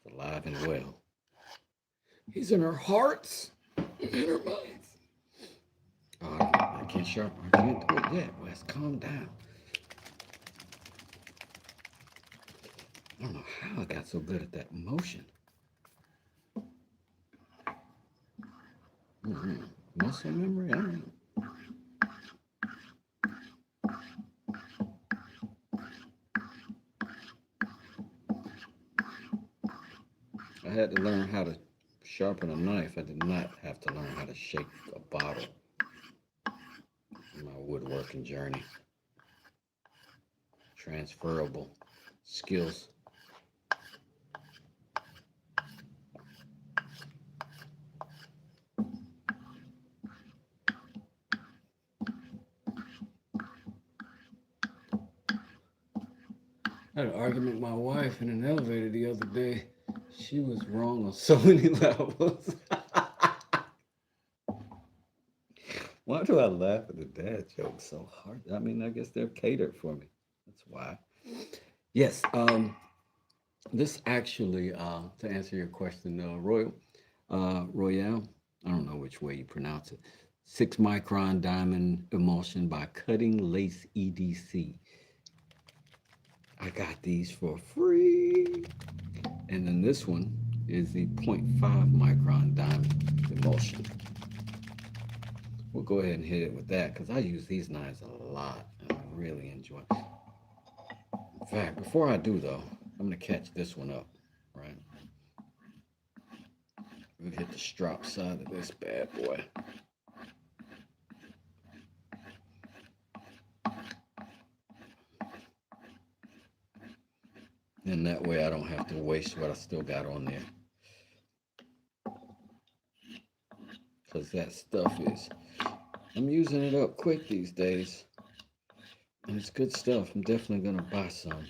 is alive and well. He's in our hearts, in our minds. Oh, I can't sharpen. I can't do it yet. Wes, calm down. I don't know how I got so good at that motion. Mm-hmm. Muscle memory? I don't know. I had to learn how to sharpen a knife. I did not have to learn how to shake a bottle in my woodworking journey. Transferable skills. I had an argument with my wife in an elevator the other day. She was wrong on so many levels. Why do I laugh at the dad jokes so hard? I mean, I guess they're catered for me. That's why. Yes, this actually, to answer your question, Royale, I don't know which way you pronounce it. 6 micron diamond emulsion by Cutting Lace EDC. I got these for free. And then this one is the 0.5 micron diamond emulsion. We'll go ahead and hit it with that because I use these knives a lot and I really enjoy it. In fact, before I do though, I'm going to catch this one up, right? We'll hit the strop side of this bad boy. And that way I don't have to waste what I still got on there. Because that stuff I'm using it up quick these days. And it's good stuff. I'm definitely going to buy some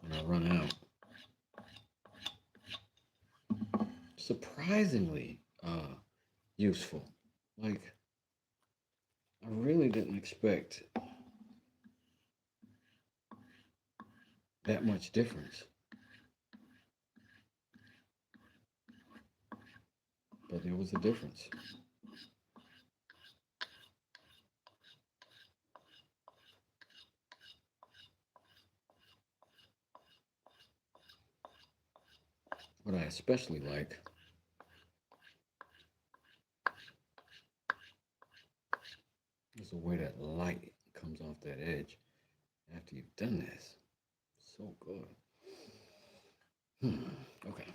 when I run out. Surprisingly useful. Like, I really didn't expect that much difference. But there was a difference. What I especially like is the way that light comes off that edge after you've done this. So good. Okay.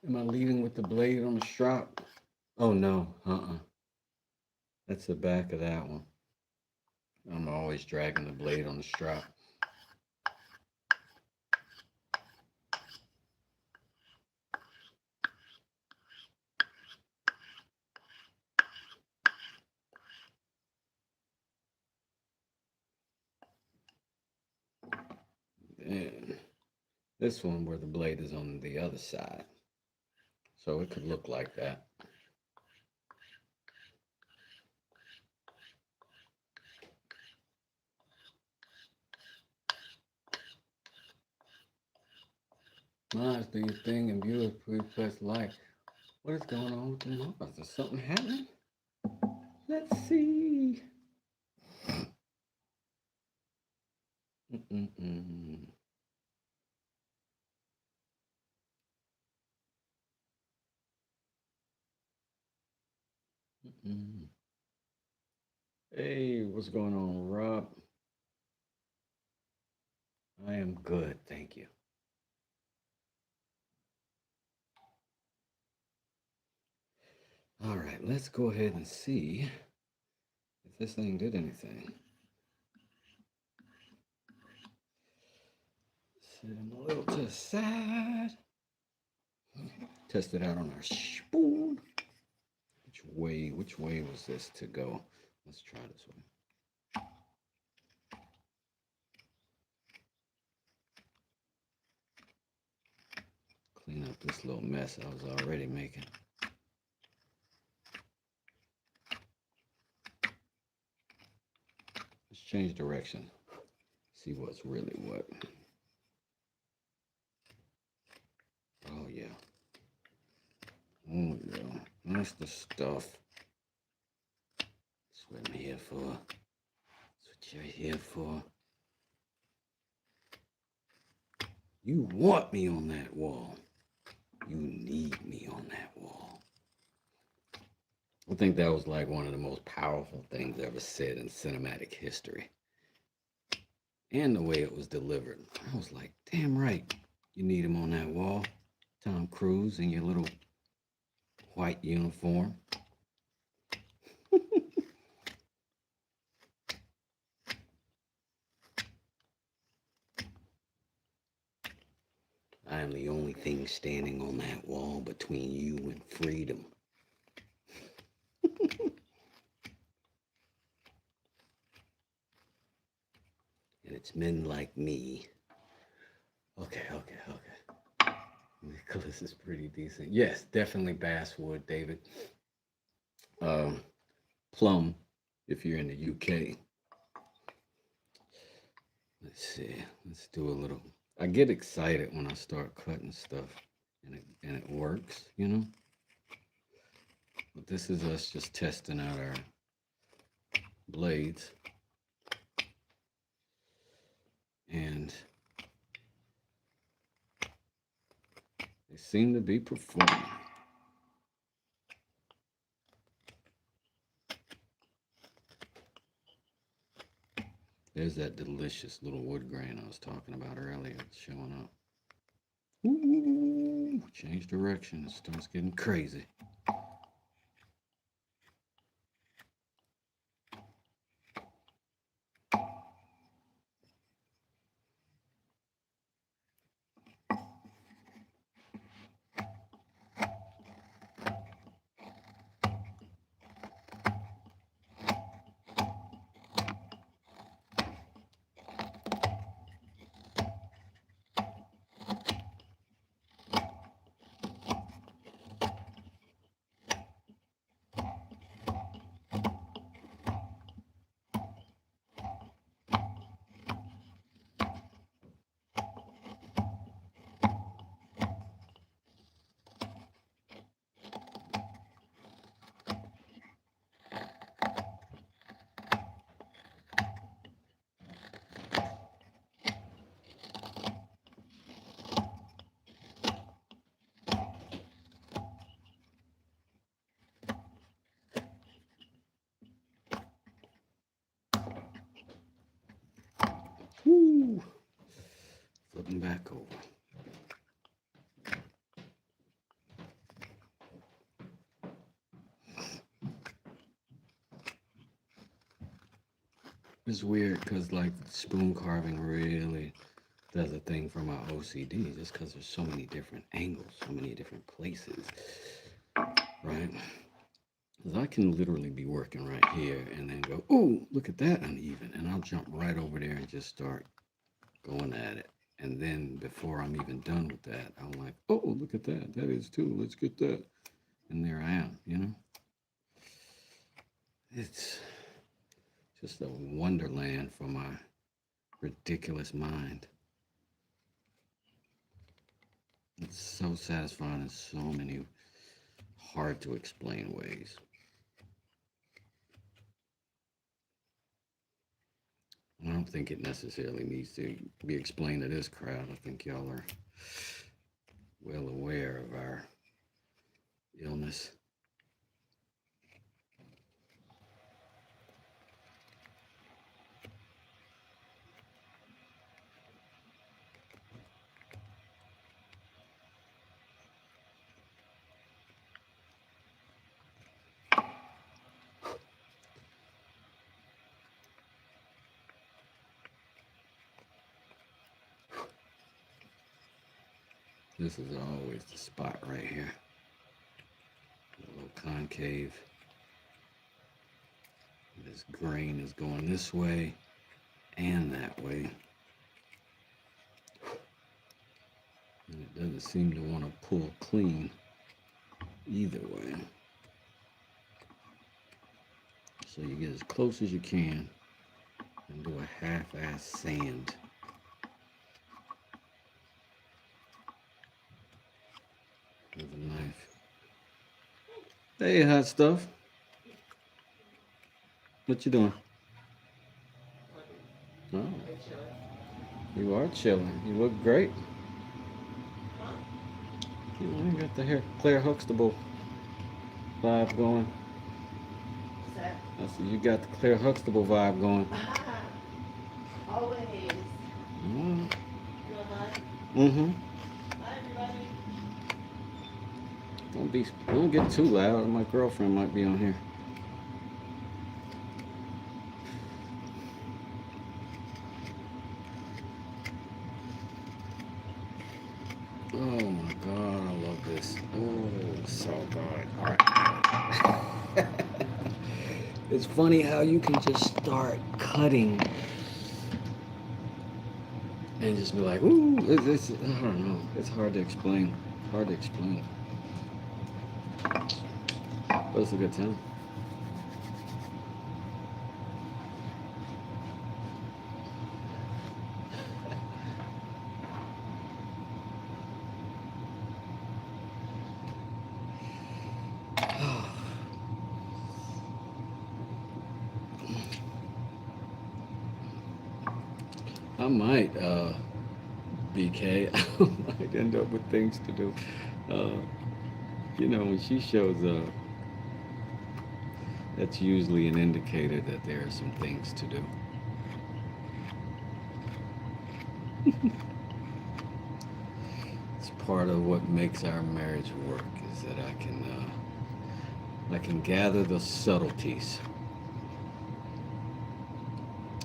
Am I leading with the blade on the strap? Oh no, That's the back of that one. I'm always dragging the blade on the strap. And this one where the blade is on the other side. So it could look like that. Mars, do your thing and viewers, please press like. What is going on with the Mars? Is something happening? Let's see. Mm-mm-mm. Mm-mm. Hey, what's going on, Rob? I am good, thank you. All right, let's go ahead and see if this thing did anything. Set him a little to the side. Test it out on our spoon. Which way was this to go? Let's try this way. Clean up this little mess I was already making. Let's change direction. See what's really what. Oh yeah. Oh yeah. That's the stuff. That's what I'm here for. That's what you're here for. You want me on that wall. You need me on that wall. I think that was like one of the most powerful things ever said in cinematic history. And the way it was delivered. I was like, damn right, you need him on that wall. Tom Cruise in your little white uniform. I am the only thing standing on that wall between you and freedom. And it's men like me. Okay. Nicholas is pretty decent. Yes, definitely basswood, David. Plum, if you're in the UK. Let's see. Let's do a little. I get excited when I start cutting stuff, and it works, you know. But this is us just testing out our blades, and they seem to be performing. There's that delicious little wood grain I was talking about earlier. It's showing up. Ooh, change direction. It starts getting crazy. Woo! Flipping back over. It's weird because like spoon carving really does a thing for my OCD just because there's so many different angles, so many different places, right? Because I can literally be working right here and then go, oh, look at that uneven. And I'll jump right over there and just start going at it. And then before I'm even done with that, I'm like, oh, look at that. That is too. Let's get that. And there I am, you know? It's just a wonderland for my ridiculous mind. It's so satisfying in so many hard to explain ways. I don't think it necessarily needs to be explained to this crowd. I think y'all are well aware of our illness. This is always the spot right here. A little concave. This grain is going this way and that way. And it doesn't seem to want to pull clean either way. So you get as close as you can and do a half-ass sand. With a knife. Hey, hot stuff. What you doing? Oh, you are chilling. You look great. You got the hair Claire Huxtable vibe going. I see you got the Claire Huxtable vibe going. Always. Mm-hmm. Mm-hmm. Don't get too loud. My girlfriend might be on here. Oh my God, I love this. Oh, so good. All right. It's funny how you can just start cutting and just be like, ooh, I don't know. It's hard to explain. Hard to explain. But it's a good time. I might, BK, I might end up with things to do. Uh, when she shows up, that's usually an indicator that there are some things to do. It's part of what makes our marriage work is that I can gather the subtleties.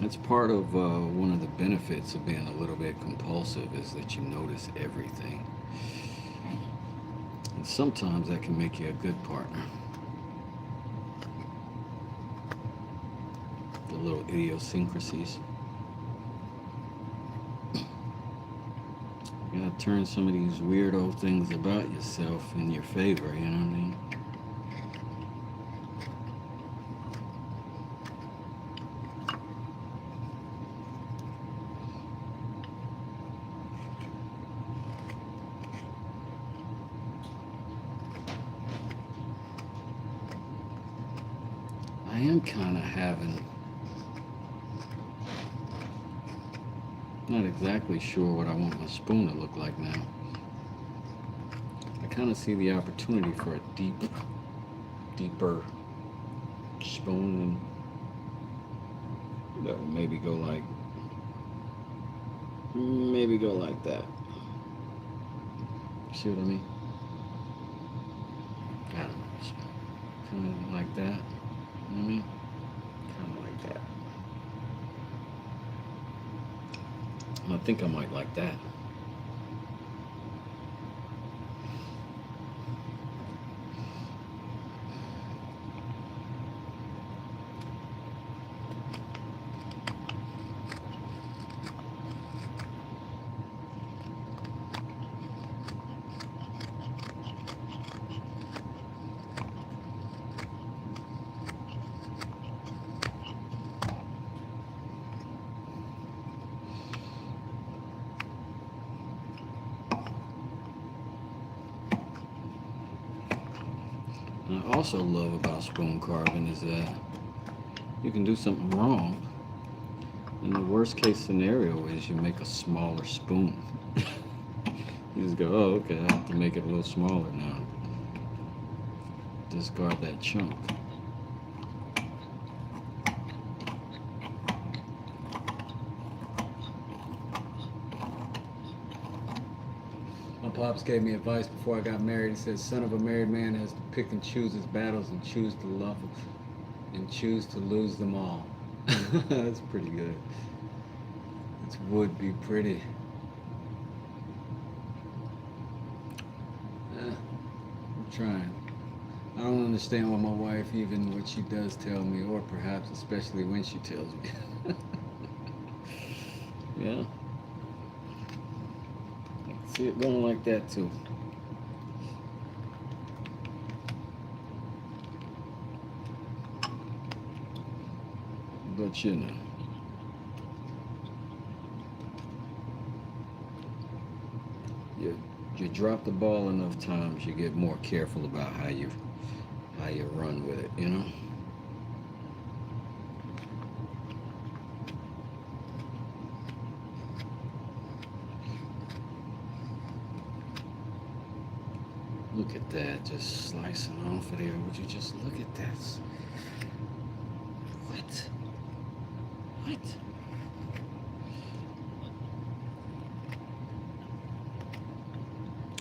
That's part of one of the benefits of being a little bit compulsive is that you notice everything. And sometimes that can make you a good partner. The little idiosyncrasies. You gotta turn some of these weirdo things about yourself in your favor, you know what I mean? I am kind of having, not exactly sure what I want my spoon to look like now. I kind of see the opportunity for a deeper spoon that would maybe go like that. See what I mean? I don't know. Kind of like that. You know what I mean? Kind of like that. I think I might like that. And I also love about spoon carving is that you can do something wrong, and the worst case scenario is you make a smaller spoon. You just go, oh, okay, I have to make it a little smaller now. Discard that chunk. My pops gave me advice before I got married. He said, son of a married man has to pick and choose his battles and choose to love them and choose to lose them all. That's pretty good. It would be pretty. I'm trying. I don't understand why my wife, even what she does tell me, or perhaps especially when she tells me. Yeah. I can see it going like that too. But you know. You drop the ball enough times, you get more careful about how you run with it, you know? Look at that, just slicing off of there. Would you just look at this? What? What?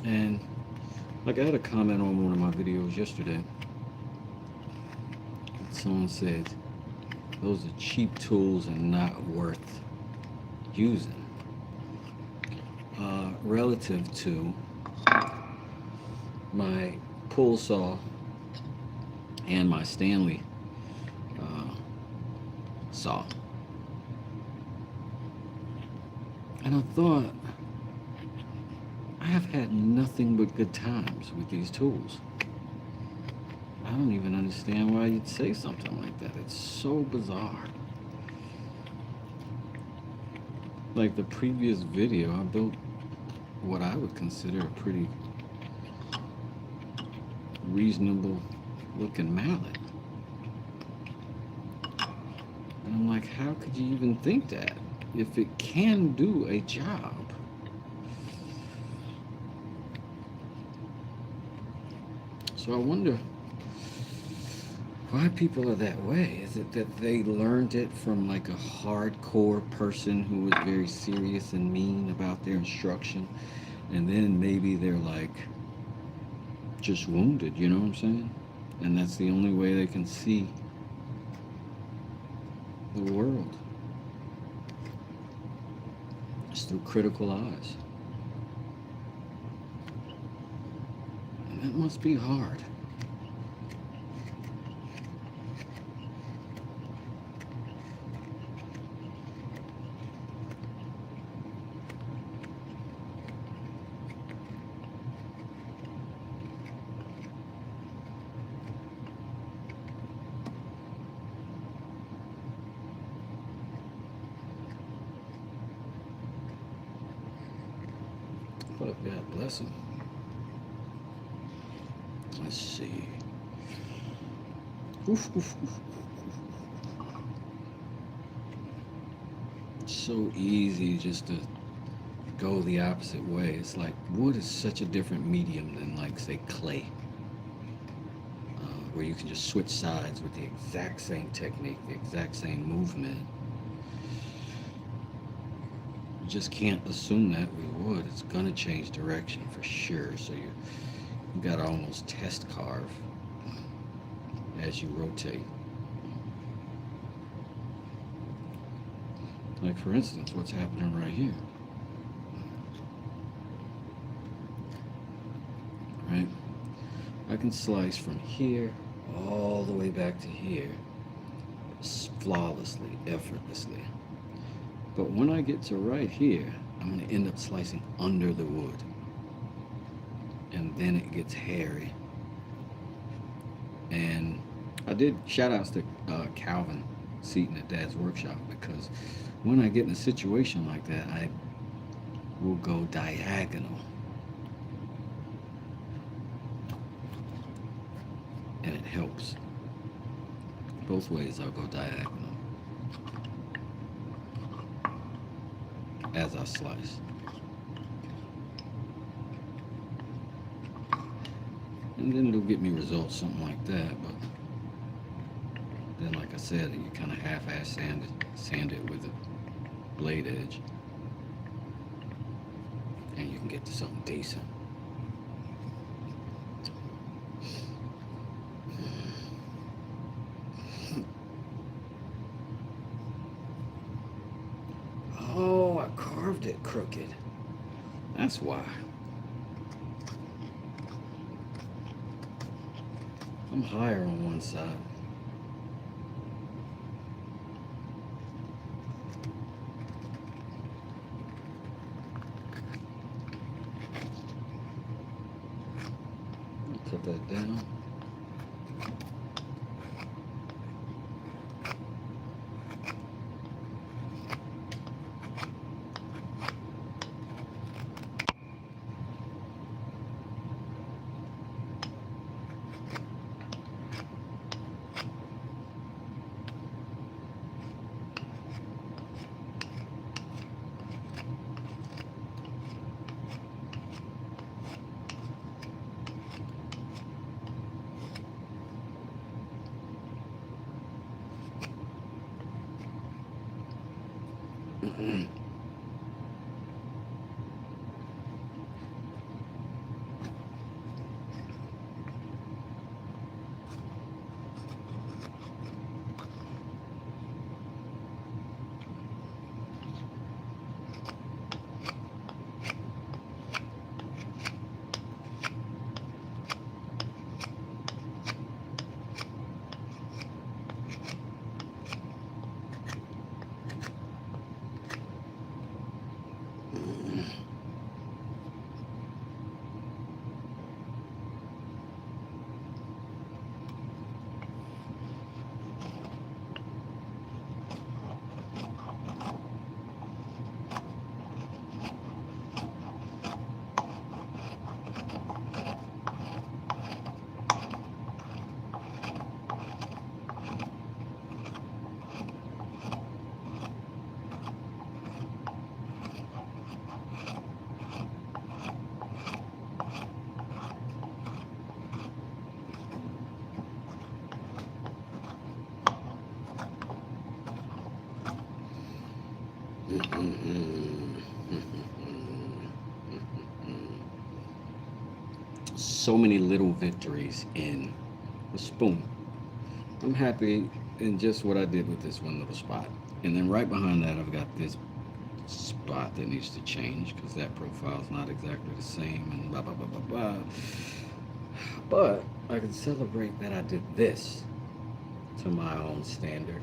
And like I had a comment on one of my videos yesterday. Someone said those are cheap tools and not worth using. Relative to my pull saw and my Stanley saw. And I thought, I have had nothing but good times with these tools. I don't even understand why you'd say something like that. It's so bizarre. Like the previous video, I built what I would consider a pretty reasonable looking mallet. And I'm like, how could you even think that? If it can do a job. So I wonder why people are that way. Is it that they learned it from like a hardcore person who was very serious and mean about their instruction, and then maybe they're like just wounded, you know what I'm saying? And that's the only way they can see the world. It's through critical eyes. And that must be hard. But God bless him. Let's see. Oof, oof, oof. It's so easy just to go the opposite way. It's like wood is such a different medium than, like, say, clay, where you can just switch sides with the exact same technique, the exact same movement. You just can't assume that with wood. It's gonna change direction for sure. So you gotta almost test carve as you rotate. Like for instance, what's happening right here. right? I can slice from here all the way back to here flawlessly, effortlessly. But when I get to right here, I'm going to end up slicing under the wood. And then it gets hairy. And I did shout outs to Calvin Seaton at Dad's Workshop, because when I get in a situation like that, I will go diagonal. And it helps. Both ways I'll go diagonal as I slice. And then it'll get me results, something like that. But then, like I said, you kind of half-ass sand it with a blade edge, and you can get to something decent. Oh, I carved it crooked. That's why. I'm higher on one side. Cut that down. So many little victories in the spoon. I'm happy in just what I did with this one little spot. And then right behind that, I've got this spot that needs to change because that profile's not exactly the same and blah, blah, blah, blah, blah. But I can celebrate that I did this to my own standard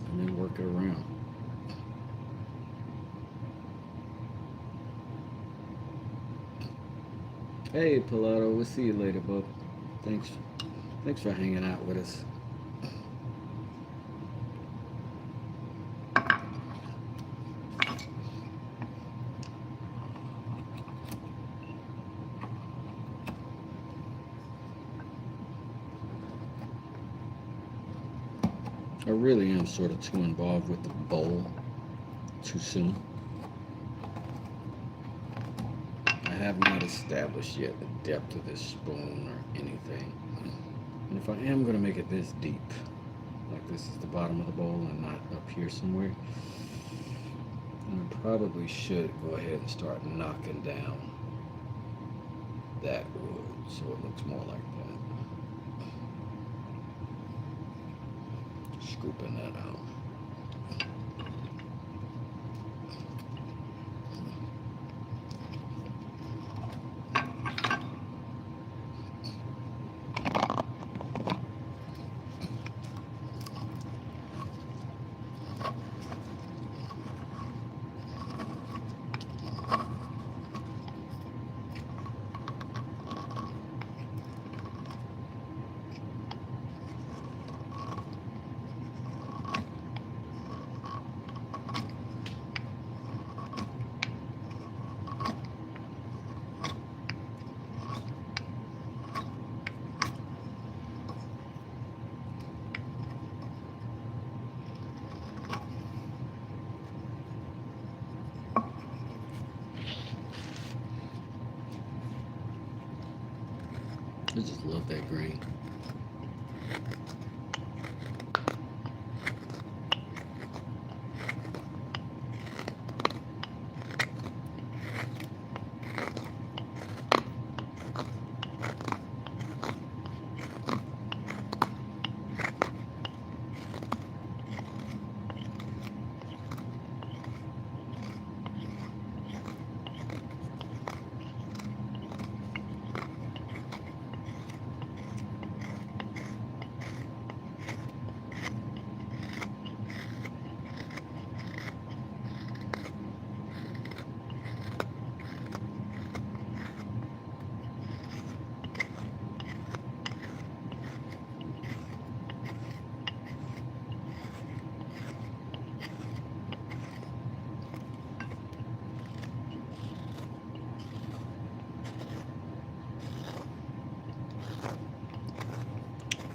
and then work it around. Hey, Pilato, we'll see you later, bub. Thanks for hanging out with us. I really am sort of too involved with the bowl too soon. I have not established yet the depth of this spoon or anything. And if I am going to make it this deep, like this is the bottom of the bowl and not up here somewhere, then I probably should go ahead and start knocking down that wood so it looks more like that. Scooping that out. I just love that green.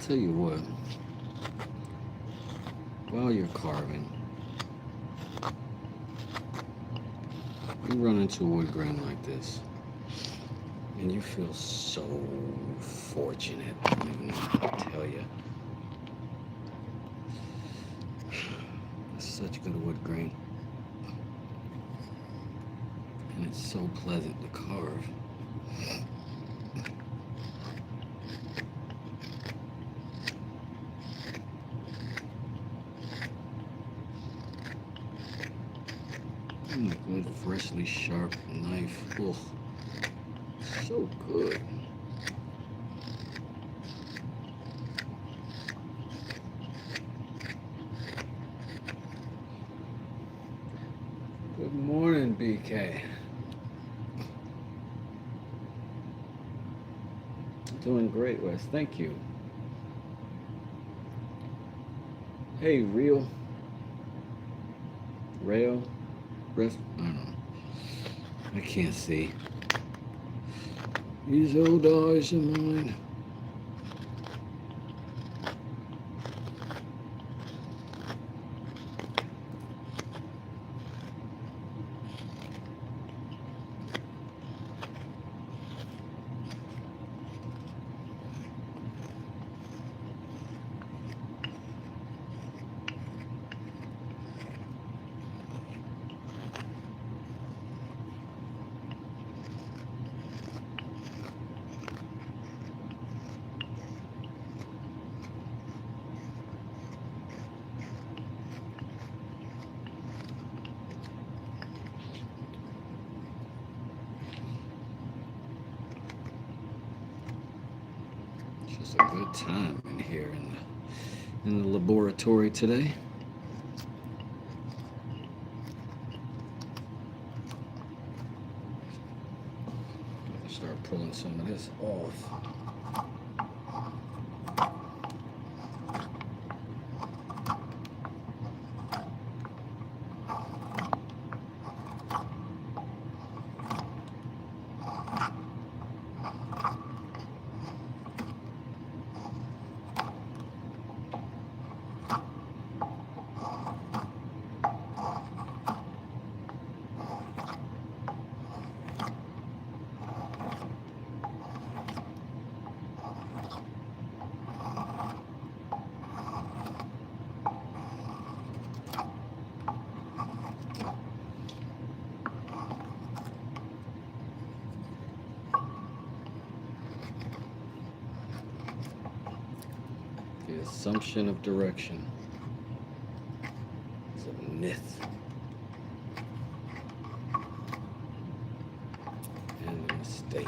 Tell you what, while you're carving, you run into a wood grain like this, and you feel so fortunate. I don't even know how to tell you. It's such good wood grain, and it's so pleasant to carve. Good, freshly sharp knife. Oh, so good. Good morning, BK. Doing great, Wes. Thank you. Hey, Rail. Rest. I don't know. I can't see. These old eyes of mine. Just a good time in here in the laboratory today. Start pulling some of this off. The assumption of direction is a myth and a mistake.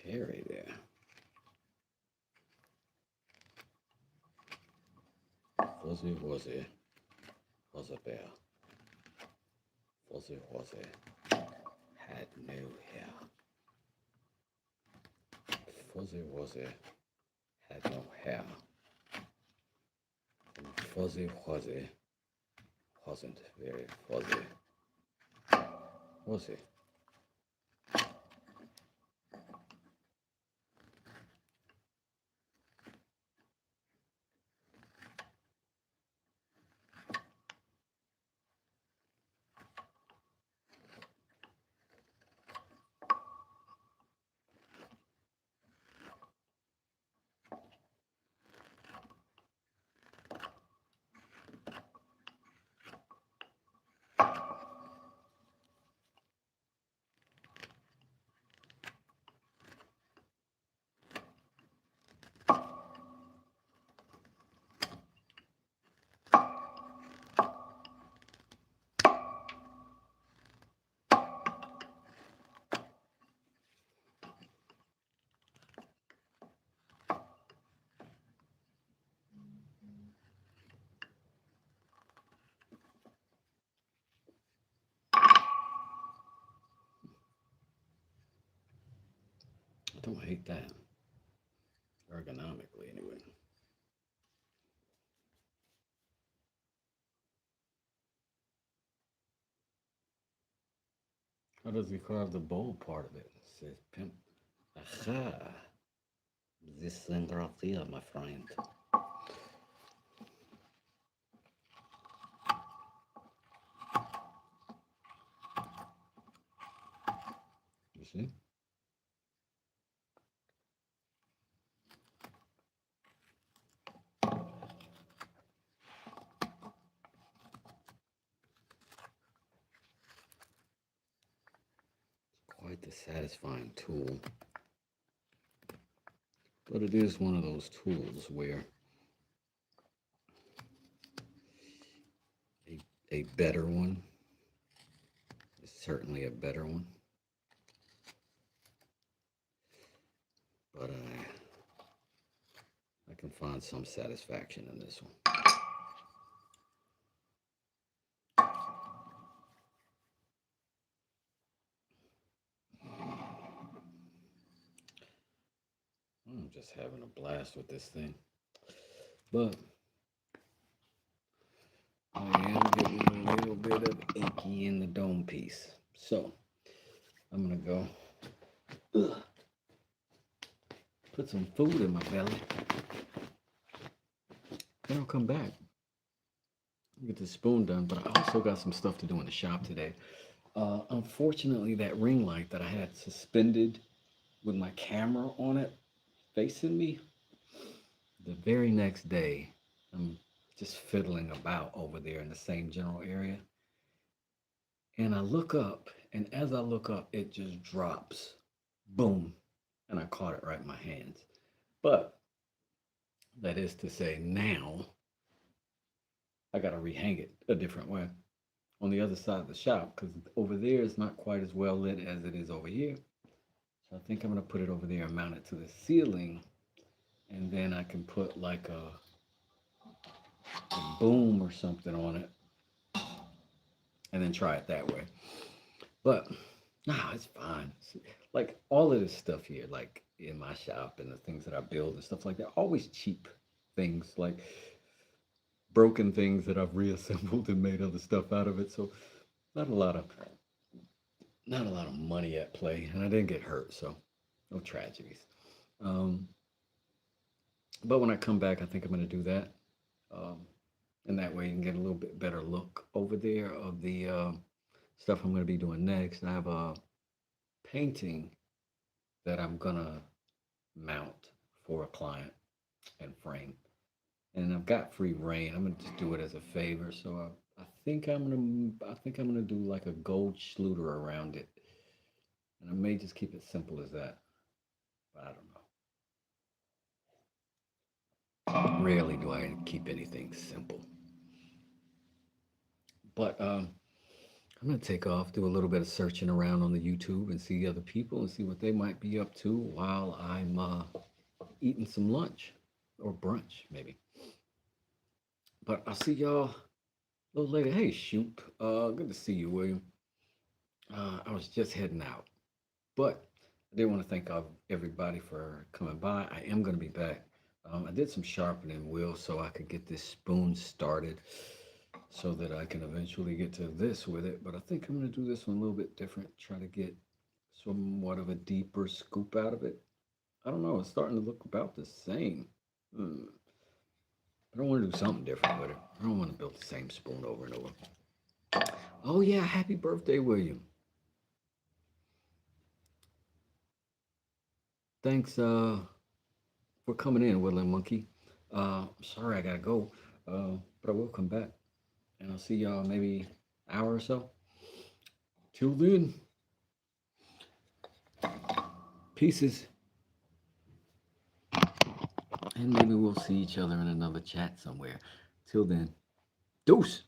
Hairy there. Fuzzy Wuzzy was a bear. Fuzzy Wuzzy had no hair. Fuzzy Wuzzy had no hair. And Fuzzy Wuzzy wasn't very fuzzy, was he? I don't hate that. Ergonomically, anyway. How does he carve the bowl part of it? It says pimp. Aha. This thing right there, my friend. You see? Quite the satisfying tool. But it is one of those tools where a better one is certainly a better one. But I can find some satisfaction in this one. I'm just having a blast with this thing. But I am getting a little bit of achy in the dome piece. So I'm going to go put some food in my belly. Then I'll come back. Get the spoon done, but I also got some stuff to do in the shop today. Unfortunately, that ring light that I had suspended with my camera on it facing me, the very next day, I'm just fiddling about over there in the same general area. And I look up, and as I look up, it just drops. Boom. And I caught it right in my hands. But that is to say, now I got to rehang it a different way on the other side of the shop because over there is not quite as well lit as it is over here. So I think I'm going to put it over there and mount it to the ceiling. And then I can put like a boom or something on it and then try it that way. But nah, it's fine. Like all of this stuff here, like in my shop and the things that I build and stuff like that, always cheap things, like broken things that I've reassembled and made other stuff out of it. So not a lot of money at play, and I didn't get hurt, so no tragedies. Um, but when I come back, I think I'm going to do that. And that way you can get a little bit better look over there of the stuff I'm going to be doing next. I have a painting that I'm going to mount for a client and frame. And I've got free reign. I'm going to just do it as a favor. So I think I'm gonna do like a gold schluter around it. And I may just keep it simple as that. But I don't know. Rarely do I keep anything simple. But I'm gonna take off, do a little bit of searching around on the YouTube and see other people and see what they might be up to while I'm eating some lunch or brunch maybe. But I'll see y'all a little later. Hey, Shoop. Good to see you, William. I was just heading out, but I did want to thank everybody for coming by. I am going to be back. I did some sharpening, Will, so I could get this spoon started so that I can eventually get to this with it. But I think I'm going to do this one a little bit different, try to get somewhat of a deeper scoop out of it. I don't know. It's starting to look about the same. But I want to do something different with it. I don't want to build the same spoon over and over. Oh, yeah. Happy birthday, William. Thanks for coming in, Woodland Monkey. Sorry I gotta go, but I will come back, and I'll see y'all maybe an hour or so. Till then, pieces, and maybe we'll see each other in another chat somewhere. Till then, deuce.